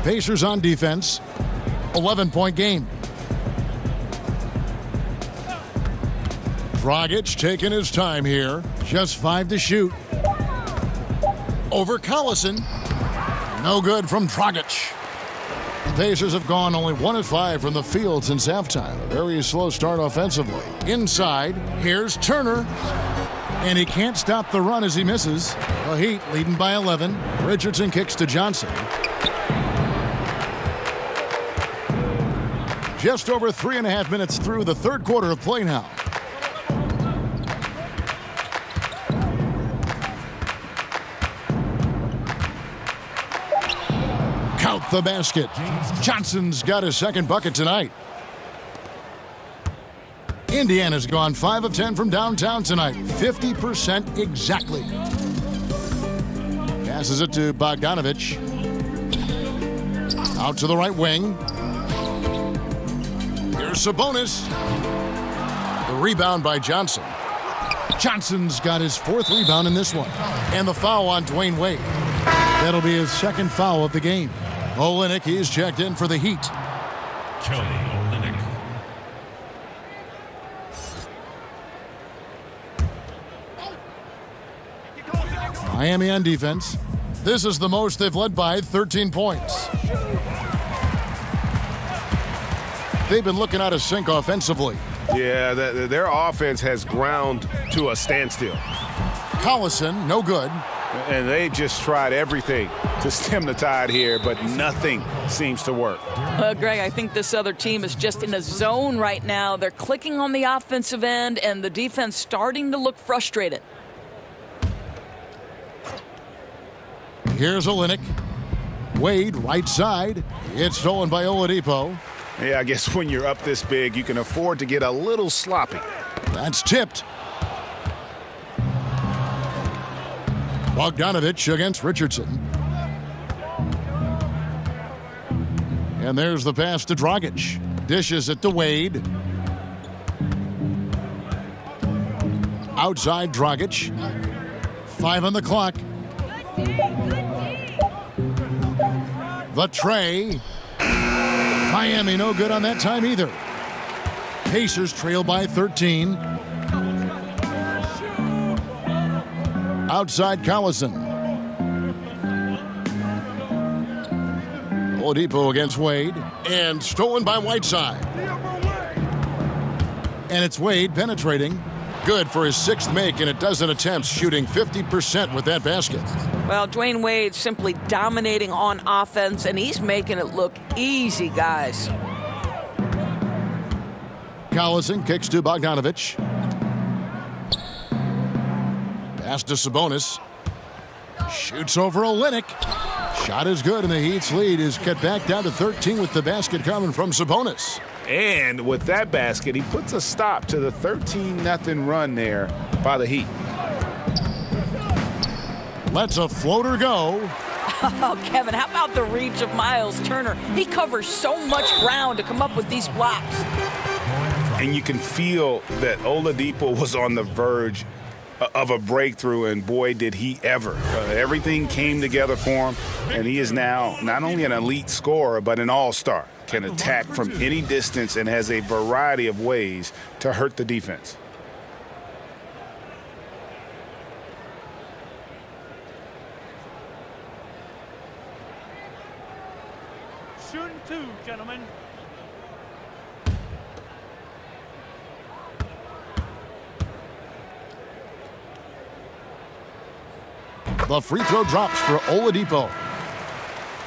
Pacers on defense. 11-point game. Dragic taking his time here. Just 5 to shoot. Over Collison. No good from Dragic. The Pacers have gone only 1 of 5 from the field since halftime. A very slow start offensively. Inside, here's Turner. And he can't stop the run as he misses. The Heat leading by 11. Richardson kicks to Johnson. Just over 3.5 minutes through the third quarter of play now. Count the basket. Johnson's got his second bucket tonight. Indiana's gone 5 of 10 from downtown tonight. 50% exactly. Passes it to Bogdanovich. Out to the right wing. Here's Sabonis. The rebound by Johnson. Johnson's got his 4th rebound in this one. And the foul on Dwayne Wade. That'll be his 2nd foul of the game. Olynyk, he's checked in for the Heat. Kelly Olynyk. Miami on defense. This is the most they've led by 13 points. They've been looking out of sync offensively. Yeah, their offense has ground to a standstill. Collison, no good. And they just tried everything to stem the tide here, but nothing seems to work. Greg, I think this other team is just in a zone right now. They're clicking on the offensive end, and the defense starting to look frustrated. Here's Olynyk. Wade, right side. It's stolen by Oladipo. Yeah, I guess when you're up this big, you can afford to get a little sloppy. That's tipped. Bogdanovich against Richardson. And there's the pass to Dragic. Dishes it to Wade. Outside Dragic. 5 on the clock. The tray. Miami no good on that time either. Pacers trail by 13. Outside Collison. Oladipo against Wade. And stolen by Whiteside. And it's Wade penetrating. Good for his 6th make in a dozen attempts, shooting 50% with that basket. Well, Dwayne Wade simply dominating on offense, and he's making it look easy, guys. Collison kicks to Bogdanovich. Pass to Sabonis. Shoots over Olynyk. Shot is good, and the Heat's lead is cut back down to 13 with the basket coming from Sabonis. And with that basket, he puts a stop to the 13-0 run there by the Heat. Lets a floater go. Oh, Kevin, how about the reach of Miles Turner? He covers so much ground to come up with these blocks. And you can feel that Oladipo was on the verge of a breakthrough, and boy, did he ever. Everything came together for him, and he is now not only an elite scorer, but an all-star. Can attack from any distance and has a variety of ways to hurt the defense. Shooting 2, gentlemen. The free throw drops for Oladipo.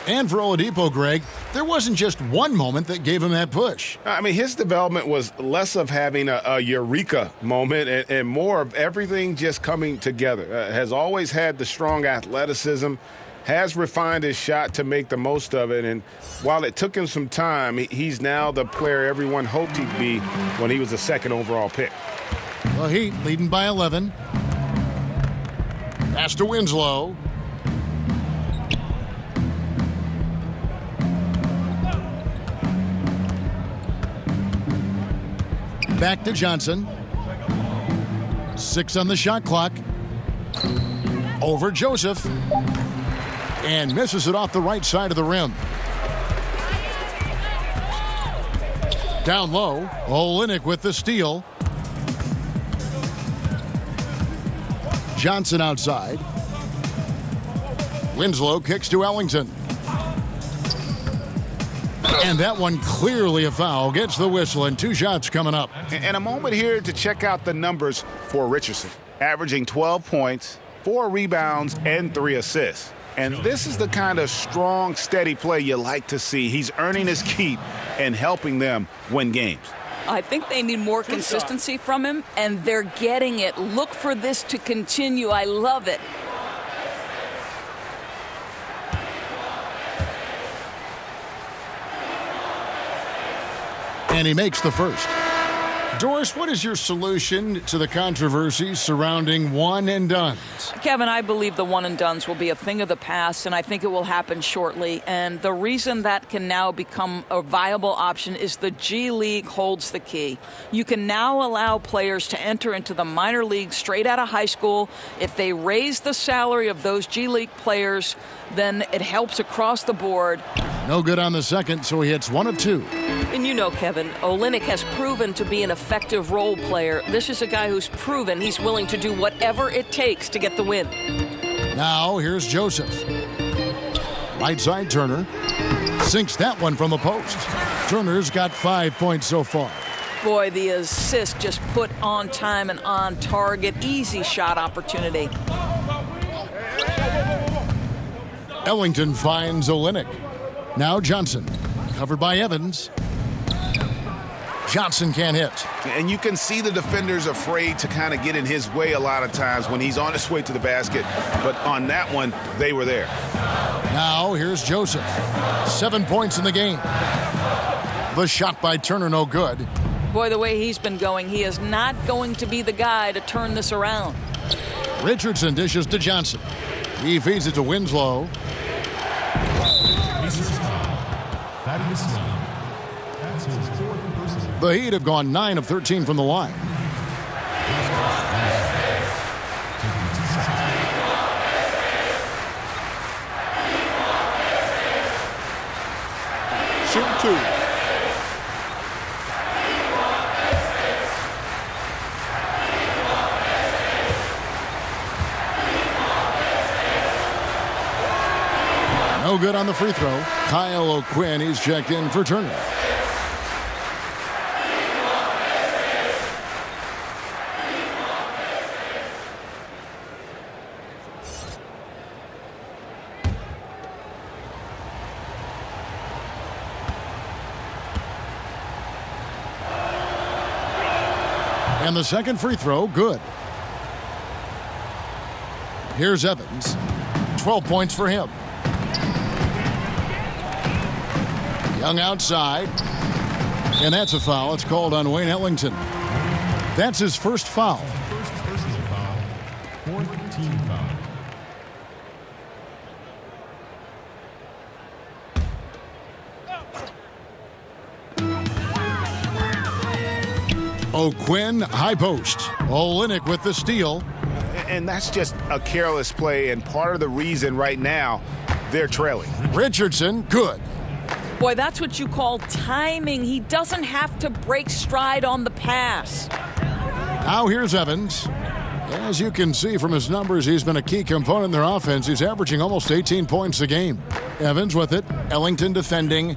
And for Oladipo, Greg, there wasn't just one moment that gave him that push. I mean, his development was less of having a eureka moment and more of everything just coming together. Has always had the strong athleticism, has refined his shot to make the most of it. And while it took him some time, he's now the player everyone hoped he'd be when he was the 2nd overall pick. The Heat leading by 11. Pass to Winslow. Back to Johnson. 6 on the shot clock. Over Joseph. And misses it off the right side of the rim. Down low, Olynyk with the steal. Johnson outside. Winslow kicks to Ellington. And that one clearly a foul. Gets the whistle, and 2 shots coming up. And a moment here to check out the numbers for Richardson. averaging 12 points, 4 rebounds, and 3 assists. And this is the kind of strong, steady play you like to see. He's earning his keep and helping them win games. I think they need more consistency from him, and they're getting it. Look for this to continue. I love it. And he makes the first. Doris, what is your solution to the controversy surrounding one-and-dones? Kevin, I believe the one-and-dones will be a thing of the past, and I think it will happen shortly. And the reason that can now become a viable option is the G League holds the key. You can now allow players to enter into the minor league straight out of high school. If they raise the salary of those G League players, then it helps across the board. No good on the second, so he hits 1 of 2. And you know, Kevin, Olynyk has proven to be an effective role player. This is a guy who's proven he's willing to do whatever it takes to get the win. Now, here's Joseph. Right side, Turner. Sinks that one from the post. Turner's got 5 points so far. Boy, the assist just put on time and on target. Easy shot opportunity. Ellington finds Olynyk. Now Johnson. Covered by Evans. Johnson can't hit. And you can see the defenders afraid to kind of get in his way a lot of times when he's on his way to the basket. But on that one, they were there. Now here's Joseph. 7 points in the game. The shot by Turner, no good. Boy, the way he's been going, he is not going to be the guy to turn this around. Richardson dishes to Johnson. He feeds it to Winslow. The Heat have gone 9 of 13 from the line. Shoot 2. No good on the free throw. Kyle O'Quinn, he's checked in for Turner. And the second free throw, good. Here's Evans. 12 points for him. Young outside. And that's a foul. It's called on Wayne Ellington. That's his first foul. Fourth team foul. O'Quinn, high post. Olynyk with the steal. And that's just a careless play, and part of the reason right now they're trailing. Richardson, good. Boy, that's what you call timing. He doesn't have to break stride on the pass. Now here's Evans. As you can see from his numbers, he's been a key component in their offense. He's averaging almost 18 points a game. Evans with it. Ellington defending.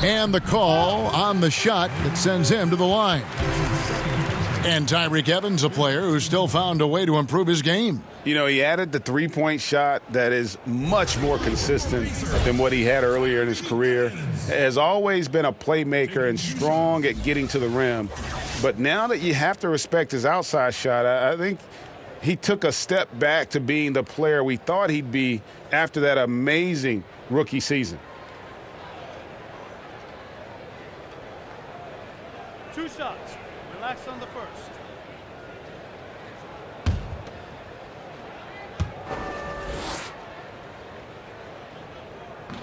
And the call on the shot that sends him to the line. And Tyreke Evans, a player who's still found a way to improve his game. You know, he added the three-point shot that is much more consistent than what he had earlier in his career. Has always been a playmaker and strong at getting to the rim. But now that you have to respect his outside shot, I think he took a step back to being the player we thought he'd be after that amazing rookie season. 2 shots. Relax on the first.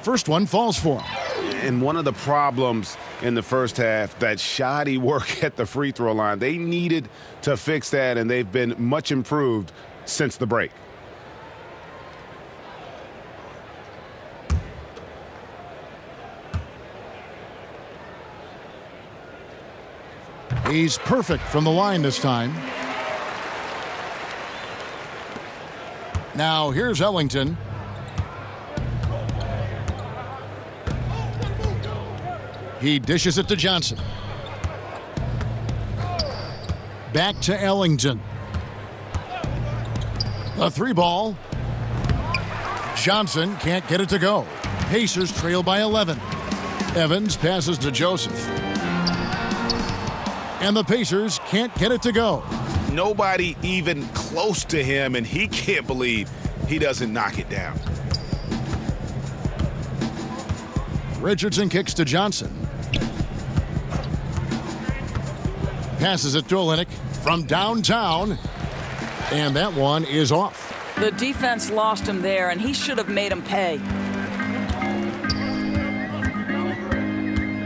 First one falls for him. And one of the problems in the first half, that shoddy work at the free throw line. They needed to fix that, and they've been much improved since the break. He's perfect from the line this time. Now here's Ellington. He dishes it to Johnson. Back to Ellington. The 3-ball. Johnson can't get it to go. Pacers trail by 11. Evans passes to Joseph. And the Pacers can't get it to go. Nobody even close to him, and he can't believe he doesn't knock it down. Richardson kicks to Johnson. Passes it to Olynyk from downtown. And that one is off. The defense lost him there, and he should have made him pay.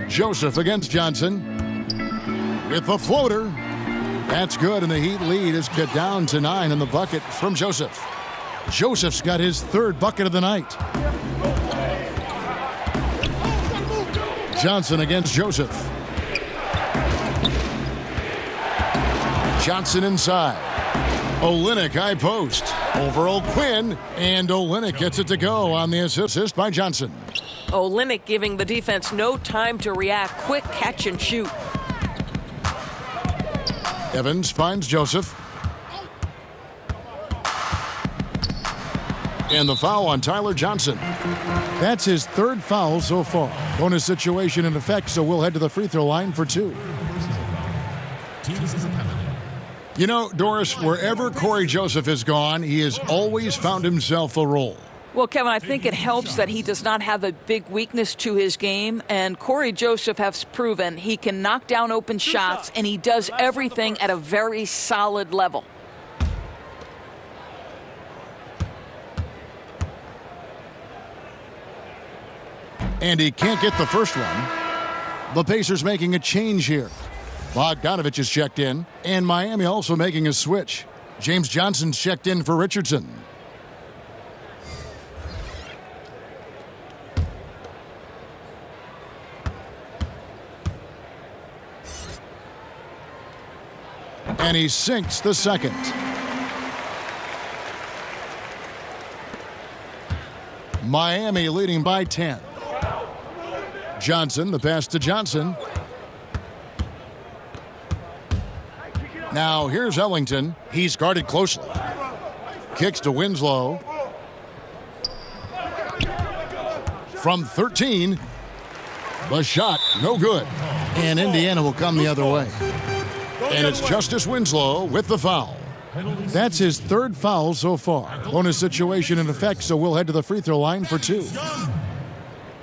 Joseph against Johnson. With the floater. That's good, and the Heat lead is cut down to 9 in the bucket from Joseph. Joseph's got his 3rd bucket of the night. Johnson against Joseph. Johnson inside. Olynyk high post. Over O'Quinn, and Olynyk gets it to go on the assist by Johnson. Olynyk giving the defense no time to react. Quick catch and shoot. Evans finds Joseph. And the foul on Tyler Johnson. That's his 3rd foul so far. Bonus situation in effect, so we'll head to the free throw line for 2. You know, Doris, wherever Corey Joseph has gone, he has always found himself a role. Well, Kevin, I think it helps that he does not have a big weakness to his game, and Corey Joseph has proven he can knock down open shots, and he does everything at a very solid level. And he can't get the first one. The Pacers making a change here. Bogdanovich is checked in, and Miami also making a switch. James Johnson's checked in for Richardson. And he sinks the second. Miami leading by 10. Johnson, the pass to Johnson. Now here's Ellington. He's guarded closely. Kicks to Winslow. From 13. The shot, no good. And Indiana will come the other way. And it's Justice Winslow with the foul. That's his 3rd foul so far. Bonus situation in effect, so we'll head to the free throw line for 2.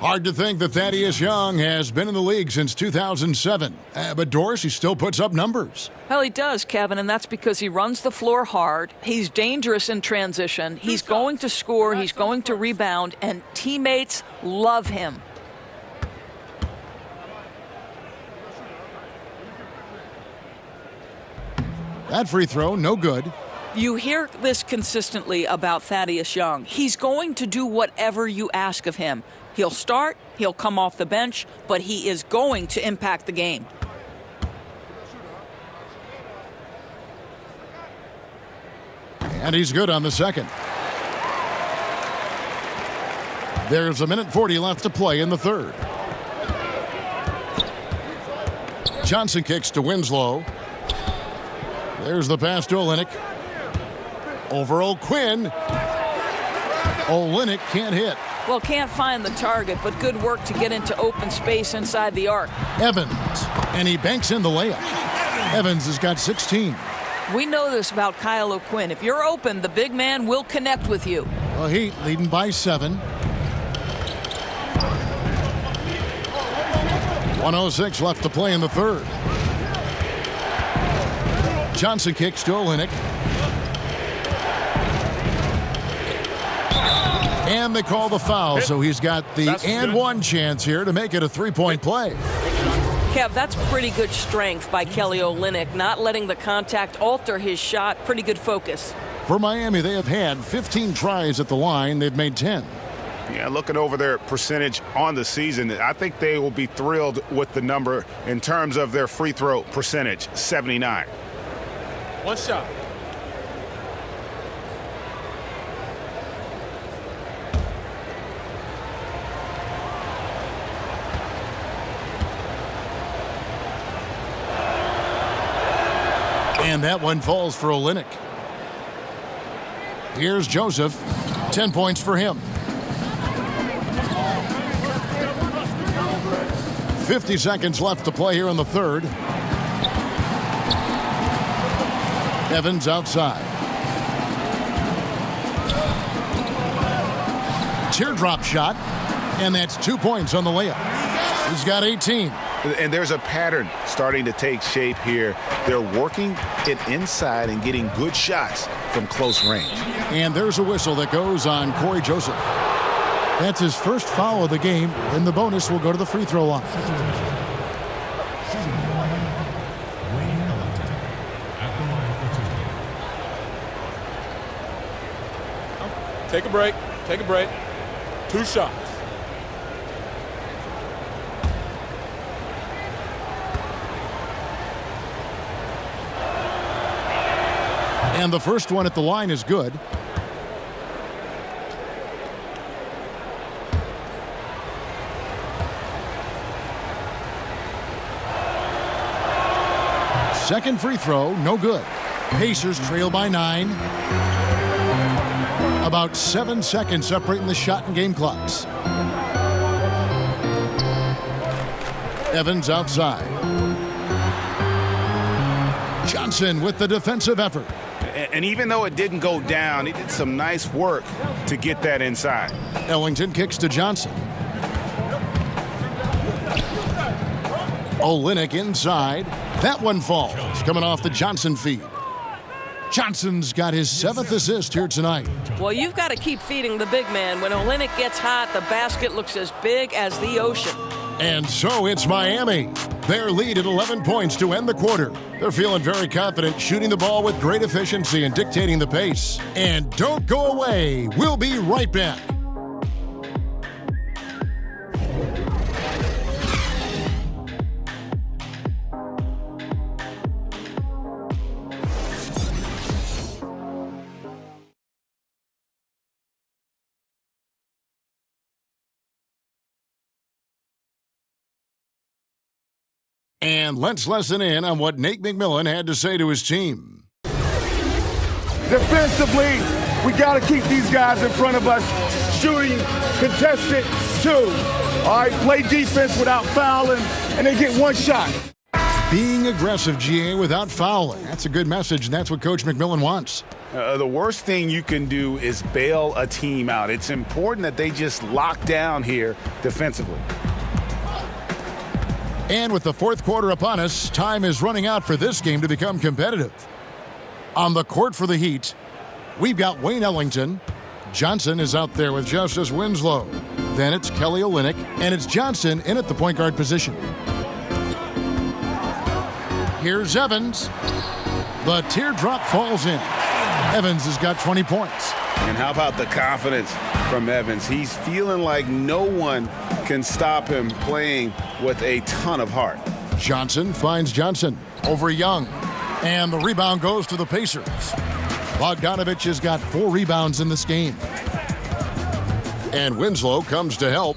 Hard to think that Thaddeus Young has been in the league since 2007. But Doris, he still puts up numbers. Well, he does, Kevin, and that's because he runs the floor hard. He's dangerous in transition. He's going to score. He's going to rebound, and teammates love him. That free throw, no good. You hear this consistently about Thaddeus Young. He's going to do whatever you ask of him. He'll start, he'll come off the bench, but he is going to impact the game. And he's good on the second. There's 1:40 left to play in the 3rd. Johnson kicks to Winslow. There's the pass to Olynyk. Over O'Quinn. Olynyk can't hit. Well, can't find the target, but good work to get into open space inside the arc. Evans, and he banks in the layup. Evans has got 16. We know this about Kyle O'Quinn. If you're open, the big man will connect with you. The Heat leading by 7. 1:06 left to play in the 3rd. Johnson kicks to Olynyk. And they call the foul, so he's got the and one chance here to make it a 3-point play. Kev, that's pretty good strength by Kelly Olynyk, not letting the contact alter his shot. Pretty good focus. For Miami, they have had 15 tries at the line. They've made 10. Yeah, looking over their percentage on the season, I think they will be thrilled with the number in terms of their free throw percentage, 79. One shot. And that one falls for Olynyk. Here's Joseph. 10 points for him. 50 seconds left to play here in the third. Evans outside. Teardrop shot, and that's 2 points on the layup. He's got 18. And there's a pattern starting to take shape here. They're working it inside and getting good shots from close range. And there's a whistle that goes on Corey Joseph. That's his first foul of the game, and the bonus will go to the free throw line. Take a break. Take a break. 2 shots. And the first one at the line is good. Second free throw, no good. Pacers trail by 9. About 7 seconds separating the shot and game clocks. Evans outside. Johnson with the defensive effort. And even though it didn't go down, he did some nice work to get that inside. Ellington kicks to Johnson. Olynyk inside. That one falls, coming off the Johnson feed. Johnson's got his 7th assist here tonight. Well, you've got to keep feeding the big man. When Olynyk gets hot, the basket looks as big as the ocean. And so it's Miami. Their lead at 11 points to end the quarter. They're feeling very confident, shooting the ball with great efficiency and dictating the pace. And don't go away. We'll be right back. And let's listen in on what Nate McMillan had to say to his team. Defensively, we got to keep these guys in front of us. Shooting, contested, 2. All right, play defense without fouling, and they get 1 shot. Being aggressive, GA, without fouling. That's a good message, and that's what Coach McMillan wants. The worst thing you can do is bail a team out. It's important that they just lock down here defensively. And with the fourth quarter upon us, time is running out for this game to become competitive. On the court for the Heat, we've got Wayne Ellington. Johnson is out there with Justice Winslow. Then it's Kelly Olynyk, and it's Johnson in at the point guard position. Here's Evans. The teardrop falls in. Evans has got 20 points. And how about the confidence from Evans? He's feeling like no one can stop him playing with a ton of heart. Johnson finds Johnson over Young. And the rebound goes to the Pacers. Bogdanovich has got 4 rebounds in this game. And Winslow comes to help.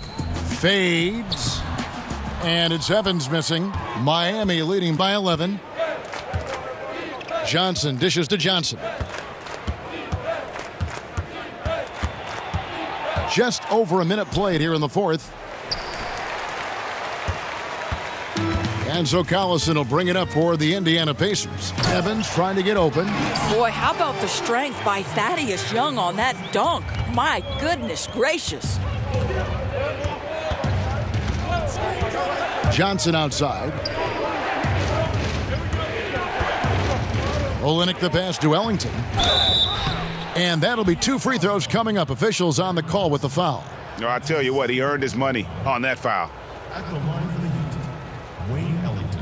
Fades. And it's Evans missing. Miami leading by 11. Johnson dishes to Johnson. Just over a minute played here in the fourth. And so Collison will bring it up for the Indiana Pacers. Evans trying to get open. Boy, how about the strength by Thaddeus Young on that dunk? My goodness gracious. Johnson outside. Olynyk the pass to Ellington. And that'll be 2 free throws coming up. Officials on the call with the foul. No, I tell you what, he earned his money on that foul. At the line for the Heat, Wayne Ellington.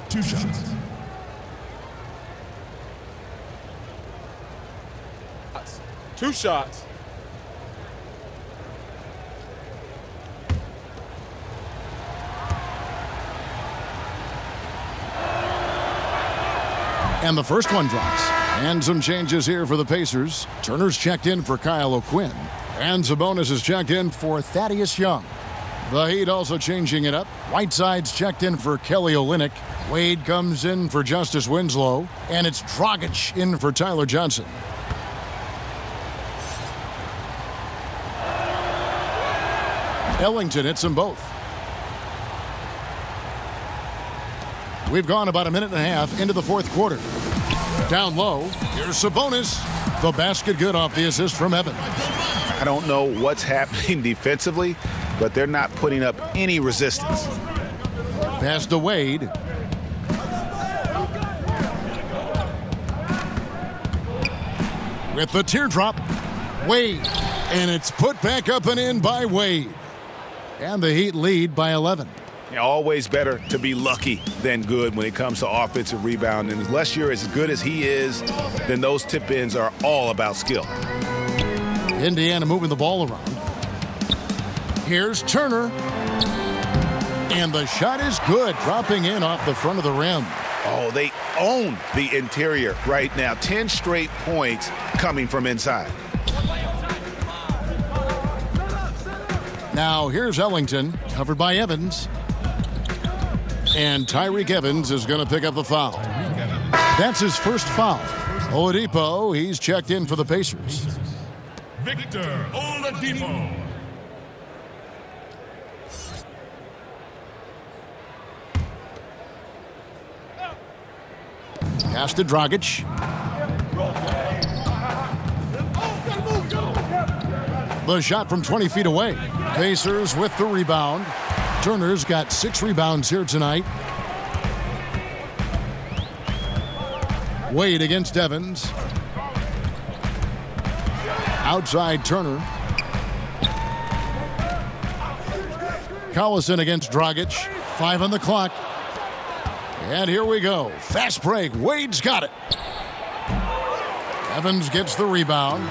2 shots. Two shots. And the first one drops. And some changes here for the Pacers. Turner's checked in for Kyle O'Quinn. And Sabonis is checked in for Thaddeus Young. The Heat also changing it up. Whiteside's checked in for Kelly Olynyk. Wade comes in for Justice Winslow, and it's Dragic in for Tyler Johnson. Ellington hits them both. We've gone about a minute and a half into the fourth quarter. Down low, here's Sabonis. The basket good off the assist from Evans. I don't know what's happening defensively, but they're not putting up any resistance. Pass to Wade. With the teardrop, Wade. And it's put back up and in by Wade. And the Heat lead by 11. Always better to be lucky than good when it comes to offensive rebound. And unless you're as good as he is, then those tip-ins are all about skill. Indiana moving the ball around. Here's Turner. And the shot is good, dropping in off the front of the rim. Oh, they own the interior right now. 10 straight points coming from inside. Now here's Ellington, covered by Evans. And Tyreke Evans is going to pick up the foul. That's his first foul. Oladipo, he's checked in for the Pacers. Victor Oladipo. Pass to Dragic. The shot from 20 feet away. Pacers with the rebound. Turner's got 6 rebounds here tonight. Wade against Evans. Outside Turner. Collison against Dragic. 5 on the clock. And here we go. Fast break. Wade's got it. Evans gets the rebound.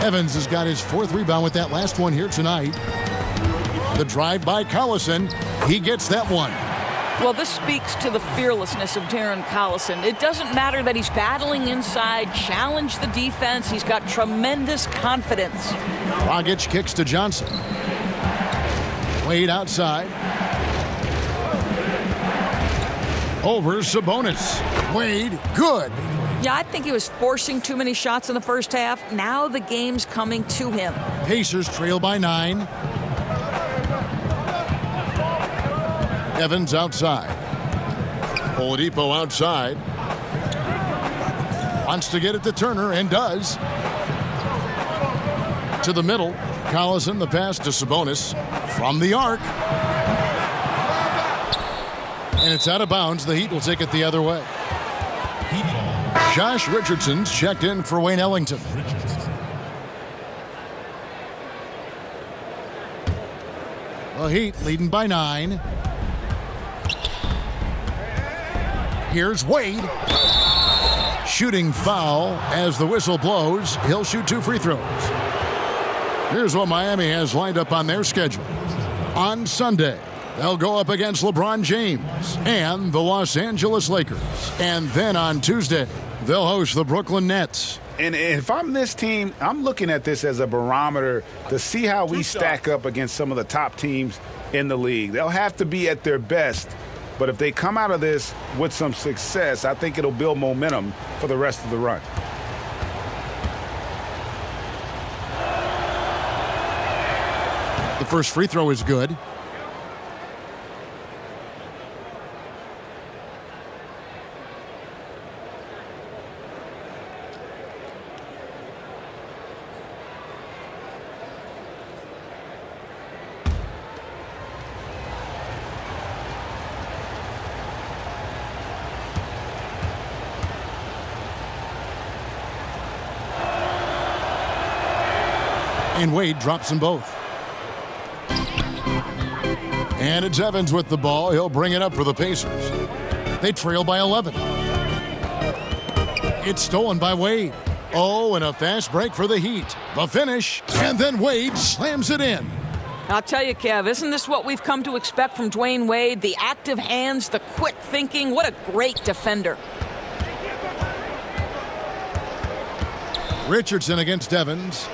Evans has got his 4th rebound with that last one here tonight. The drive by Collison. He gets that one. Well, this speaks to the fearlessness of Darren Collison. It doesn't matter that he's battling inside, challenge the defense. He's got tremendous confidence. Dragic kicks to Johnson. Wade outside. Over Sabonis. Wade, good. Yeah, I think he was forcing too many shots in the first half. Now the game's coming to him. Pacers trail by 9. Evans outside. Oladipo outside. Wants to get it to Turner and does. To the middle. Collison, the pass to Sabonis. From the arc. And it's out of bounds. The Heat will take it the other way. Josh Richardson's checked in for Wayne Ellington. The Heat leading by 9. Here's Wade. Shooting foul as the whistle blows. He'll shoot 2 free throws. Here's what Miami has lined up on their schedule. On Sunday, they'll go up against LeBron James and the Los Angeles Lakers. And then on Tuesday, they'll host the Brooklyn Nets. And if I'm this team, I'm looking at this as a barometer to see how we stack up against some of the top teams in the league. They'll have to be at their best. But if they come out of this with some success, I think it'll build momentum for the rest of the run. The first free throw is good. And Wade drops them both. And it's Evans with the ball. He'll bring it up for the Pacers. They trail by 11. It's stolen by Wade. Oh, and a fast break for the Heat. The finish, and then Wade slams it in. I'll tell you, Kev, isn't this what we've come to expect from Dwayne Wade? The active hands, the quick thinking. What a great defender. Richardson against Evans.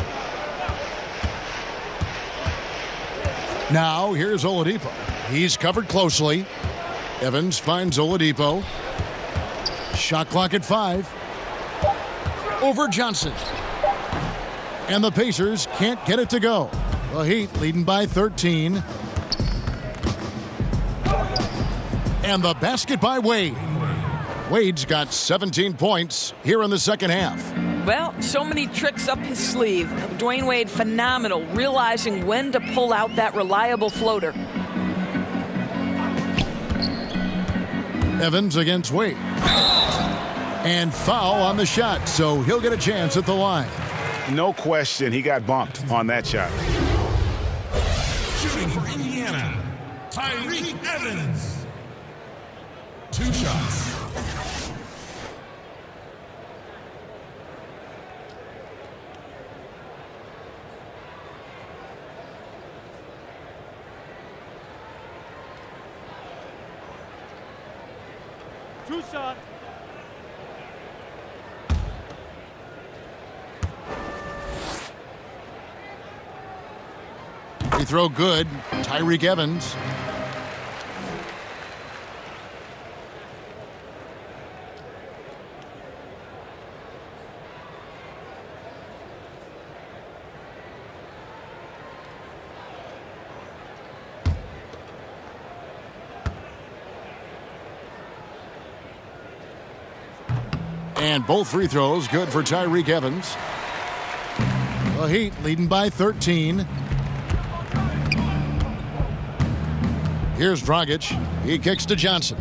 Now, here's Oladipo. He's covered closely. Evans finds Oladipo. Shot clock at 5. Over Johnson. And the Pacers can't get it to go. The Heat leading by 13. And the basket by Wade. Wade's got 17 points here in the second half. Well, so many tricks up his sleeve. Dwayne Wade, phenomenal, realizing when to pull out that reliable floater. Evans against Wade. And foul on the shot, so he'll get a chance at the line. No question, he got bumped on that shot. Shooting for Indiana, Tyreke Evans. 2 shots. Two shot. Free throw good. Tyreke Evans. And both free throws good for Tyreke Evans. The Heat leading by 13. Here's Dragic. He kicks to Johnson.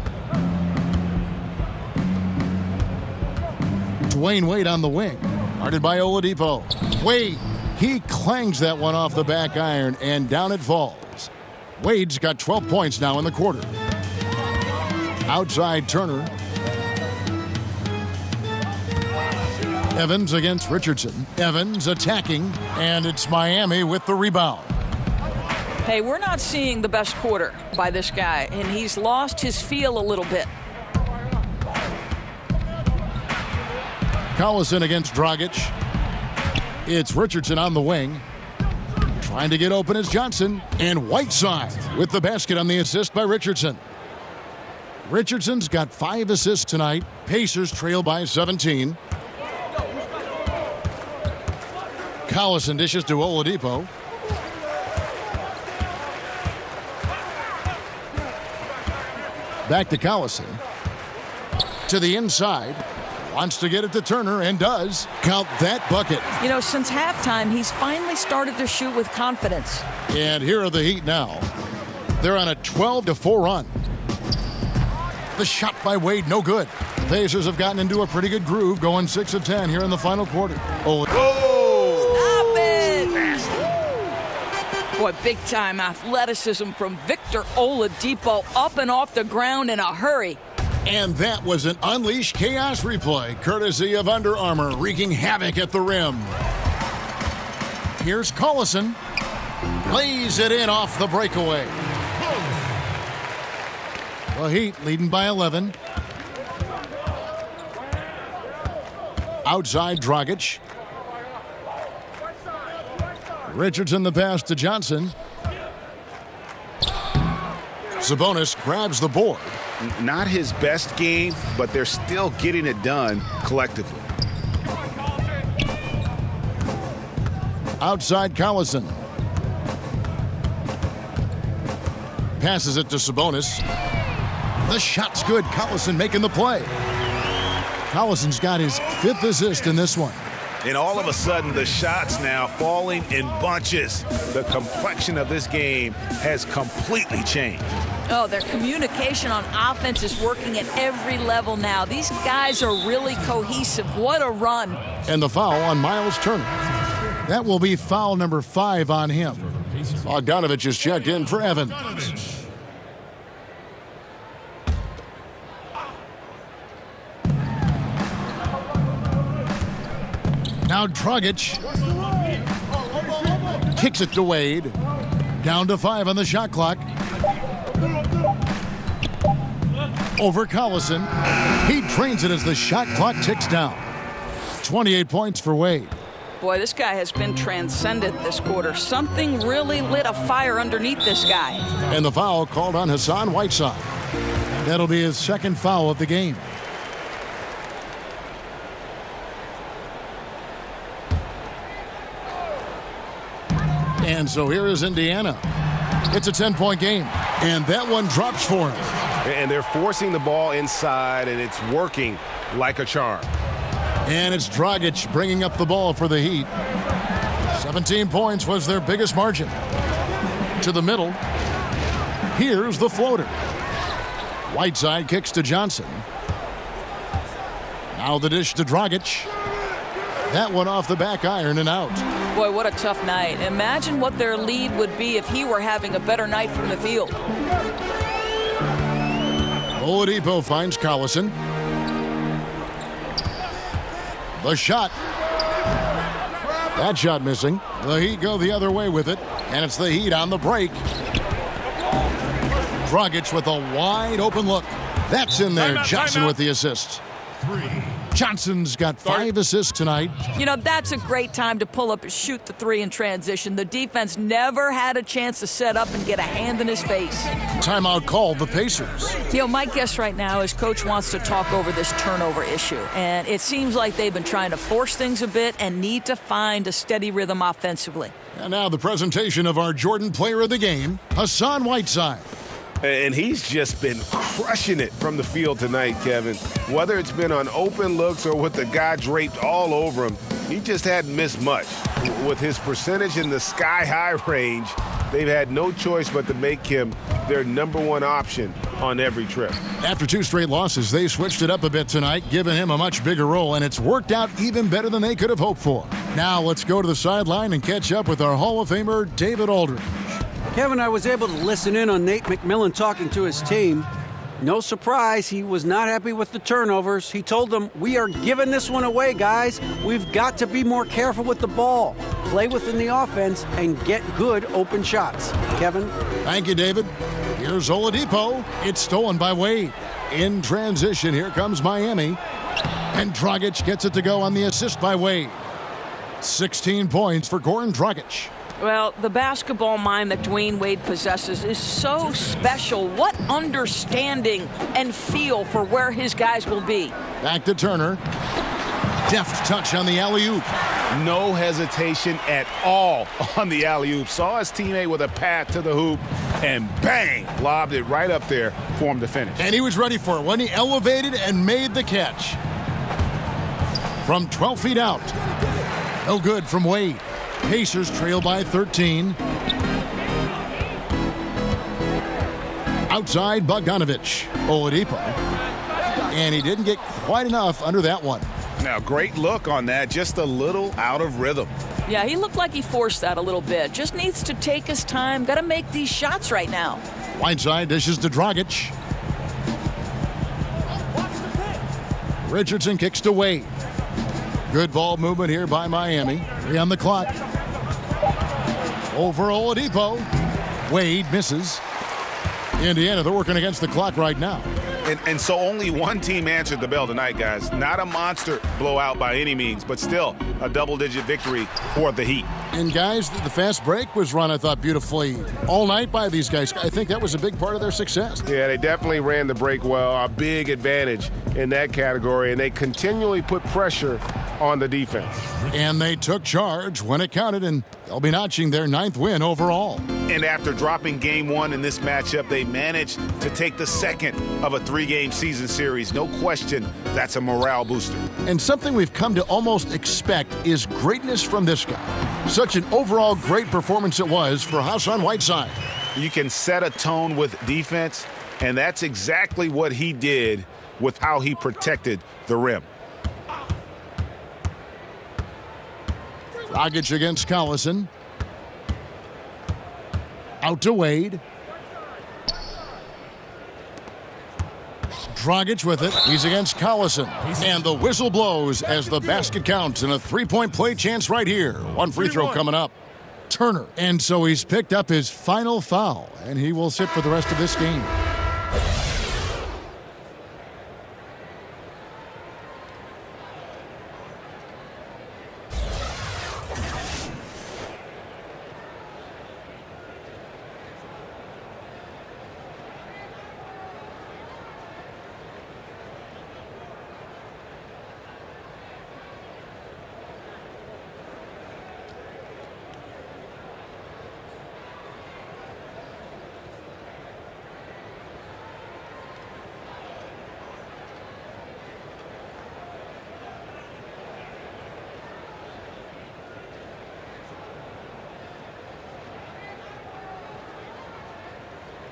Dwayne Wade on the wing. Guarded by Oladipo. Wade. He clangs that one off the back iron, and down it falls. Wade's got 12 points now in the quarter. Outside Turner. Evans against Richardson. Evans attacking, and it's Miami with the rebound. Hey, we're not seeing the best quarter by this guy, and he's lost his feel a little bit. Collison against Dragic. It's Richardson on the wing. Trying to get open is Johnson, and Whiteside with the basket on the assist by Richardson. Richardson's got 5 assists tonight. Pacers trail by 17. Collison dishes to Oladipo. Back to Collison. To the inside. Wants to get it to Turner and does. Count that bucket. You know, since halftime, he's finally started to shoot with confidence. And here are the Heat now. They're on a 12-4 run. The shot by Wade, no good. The Pacers have gotten into a pretty good groove, going 6 of 10 here in the final quarter. Boy, big-time athleticism from Victor Oladipo, up and off the ground in a hurry. And that was an Unleash Chaos replay, courtesy of Under Armour, wreaking havoc at the rim. Here's Collison. Lays it in off the breakaway. The Heat leading by 11. Outside Dragic. Richardson the pass to Johnson. Sabonis grabs the board. Not his best game, but they're still getting it done collectively. Outside Collison. Passes it to Sabonis. The shot's good. Collison making the play. Collison's got his 5th assist in this one. And all of a sudden, the shots now falling in bunches. The complexion of this game has completely changed. Oh, their communication on offense is working at every level now. These guys are really cohesive. What a run. And the foul on Miles Turner. That will be foul number 5 on him. Bogdanovich is checked in for Evans. Now Dragic kicks it to Wade. Down to 5 on the shot clock. Over Collison. He drains it as the shot clock ticks down. 28 points for Wade. Boy, this guy has been transcendent this quarter. Something really lit a fire underneath this guy. And the foul called on Hassan Whiteside. That'll be his second foul of the game. And so here is Indiana. It's a 10-point game, and that one drops for him. And they're forcing the ball inside, and it's working like a charm. And it's Dragic bringing up the ball for the Heat. 17 points was their biggest margin. To the middle. Here's the floater. Whiteside kicks to Johnson. Now the dish to Dragic. That one off the back iron and out. Boy, what a tough night. Imagine what their lead would be if he were having a better night from the field. Oladipo finds Collison. The shot. That shot missing. The Heat go the other way with it, and it's the Heat on the break. Dragic with a wide open look. That's in there. Johnson with the assist. Johnson's got 5 assists tonight. You know, that's a great time to pull up and shoot the three in transition. The defense never had a chance to set up and get a hand in his face. Timeout called the Pacers. You know, my guess right now is Coach wants to talk over this turnover issue. And it seems like they've been trying to force things a bit and need to find a steady rhythm offensively. And now the presentation of our Jordan Player of the Game, Hassan Whiteside. And he's just been crushing it from the field tonight, Kevin. Whether it's been on open looks or with the guy draped all over him, he just hadn't missed much. With his percentage in the sky-high range, they've had no choice but to make him their #1 option on every trip. After 2 straight losses, they switched it up a bit tonight, giving him a much bigger role, and it's worked out even better than they could have hoped for. Now let's go to the sideline and catch up with our Hall of Famer, David Aldridge. Kevin, I was able to listen in on Nate McMillan talking to his team. No surprise, he was not happy with the turnovers. He told them, we are giving this one away, guys. We've got to be more careful with the ball, play within the offense, and get good open shots. Kevin? Thank you, David. Here's Oladipo. It's stolen by Wade. In transition, here comes Miami. And Dragic gets it to go on the assist by Wade. 16 points for Goran Dragic. Well, the basketball mind that Dwayne Wade possesses is so special. What understanding and feel for where his guys will be. Back to Turner. Deft touch on the alley-oop. No hesitation at all on the alley-oop. Saw his teammate with a path to the hoop, and bang, lobbed it right up there for him to finish. And he was ready for it when he elevated and made the catch. From 12 feet out. No good from Wade. Pacers trail by 13. Outside Bogdanovich. Oladipo. And he didn't get quite enough under that one. Now, great look on that. Just a little out of rhythm. Yeah, he looked like he forced that a little bit. Just needs to take his time. Got to make these shots right now. Whiteside dishes to Dragic. Richardson kicks to Wade. Good ball movement here by Miami. 3 on the clock. Over Oladipo. Wade misses. Indiana, they're working against the clock right now. And so only one team answered the bell tonight, guys. Not a monster blowout by any means, but still a double-digit victory for the Heat. And, guys, the fast break was run, I thought, beautifully all night by these guys. I think that was a big part of their success. Yeah, they definitely ran the break well. A big advantage in that category, and they continually put pressure on the defense. And they took charge when it counted, and they'll be notching their 9th win overall. And after dropping game 1 in this matchup, they managed to take the second of a 3-game season series. No question, that's a morale booster. And something we've come to almost expect is greatness from this guy. Such an overall great performance it was for Hassan Whiteside. You can set a tone with defense, and that's exactly what he did with how he protected the rim. Dragic against Collison. Out to Wade. Dragic with it. He's against Collison. And the whistle blows as the basket counts and a 3-point play chance right here. One free throw coming up. Turner. And so he's picked up his final foul, and he will sit for the rest of this game.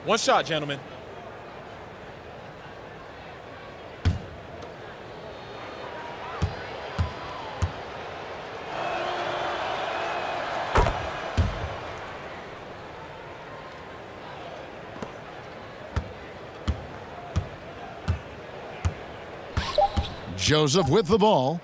One shot, gentlemen. Joseph with the ball.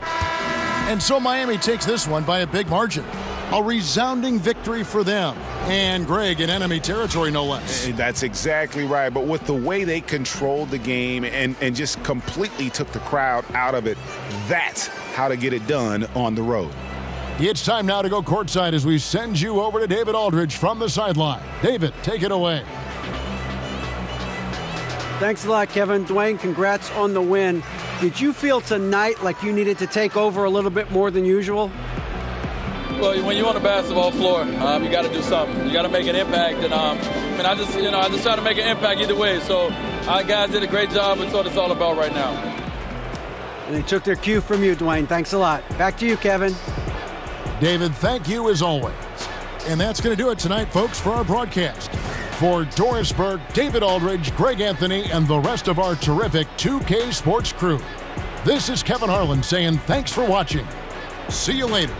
And so Miami takes this one by a big margin. A resounding victory for them. And Greg in enemy territory, no less. That's exactly right. But with the way they controlled the game and just completely took the crowd out of it, that's how to get it done on the road. It's time now to go courtside as we send you over to David Aldridge from the sideline. David, take it away. Thanks a lot, Kevin. Dwayne, congrats on the win. Did you feel tonight like you needed to take over a little bit more than usual? Well, when you're on the basketball floor, you got to do something. You got to make an impact, and I just try to make an impact either way. So, our guys did a great job. That's what it's all about right now. And they took their cue from you, Dwayne. Thanks a lot. Back to you, Kevin. David, thank you as always. And that's going to do it tonight, folks, for our broadcast. For Doris Burke, David Aldridge, Greg Anthony, and the rest of our terrific 2K Sports crew, this is Kevin Harlan saying thanks for watching. See you later.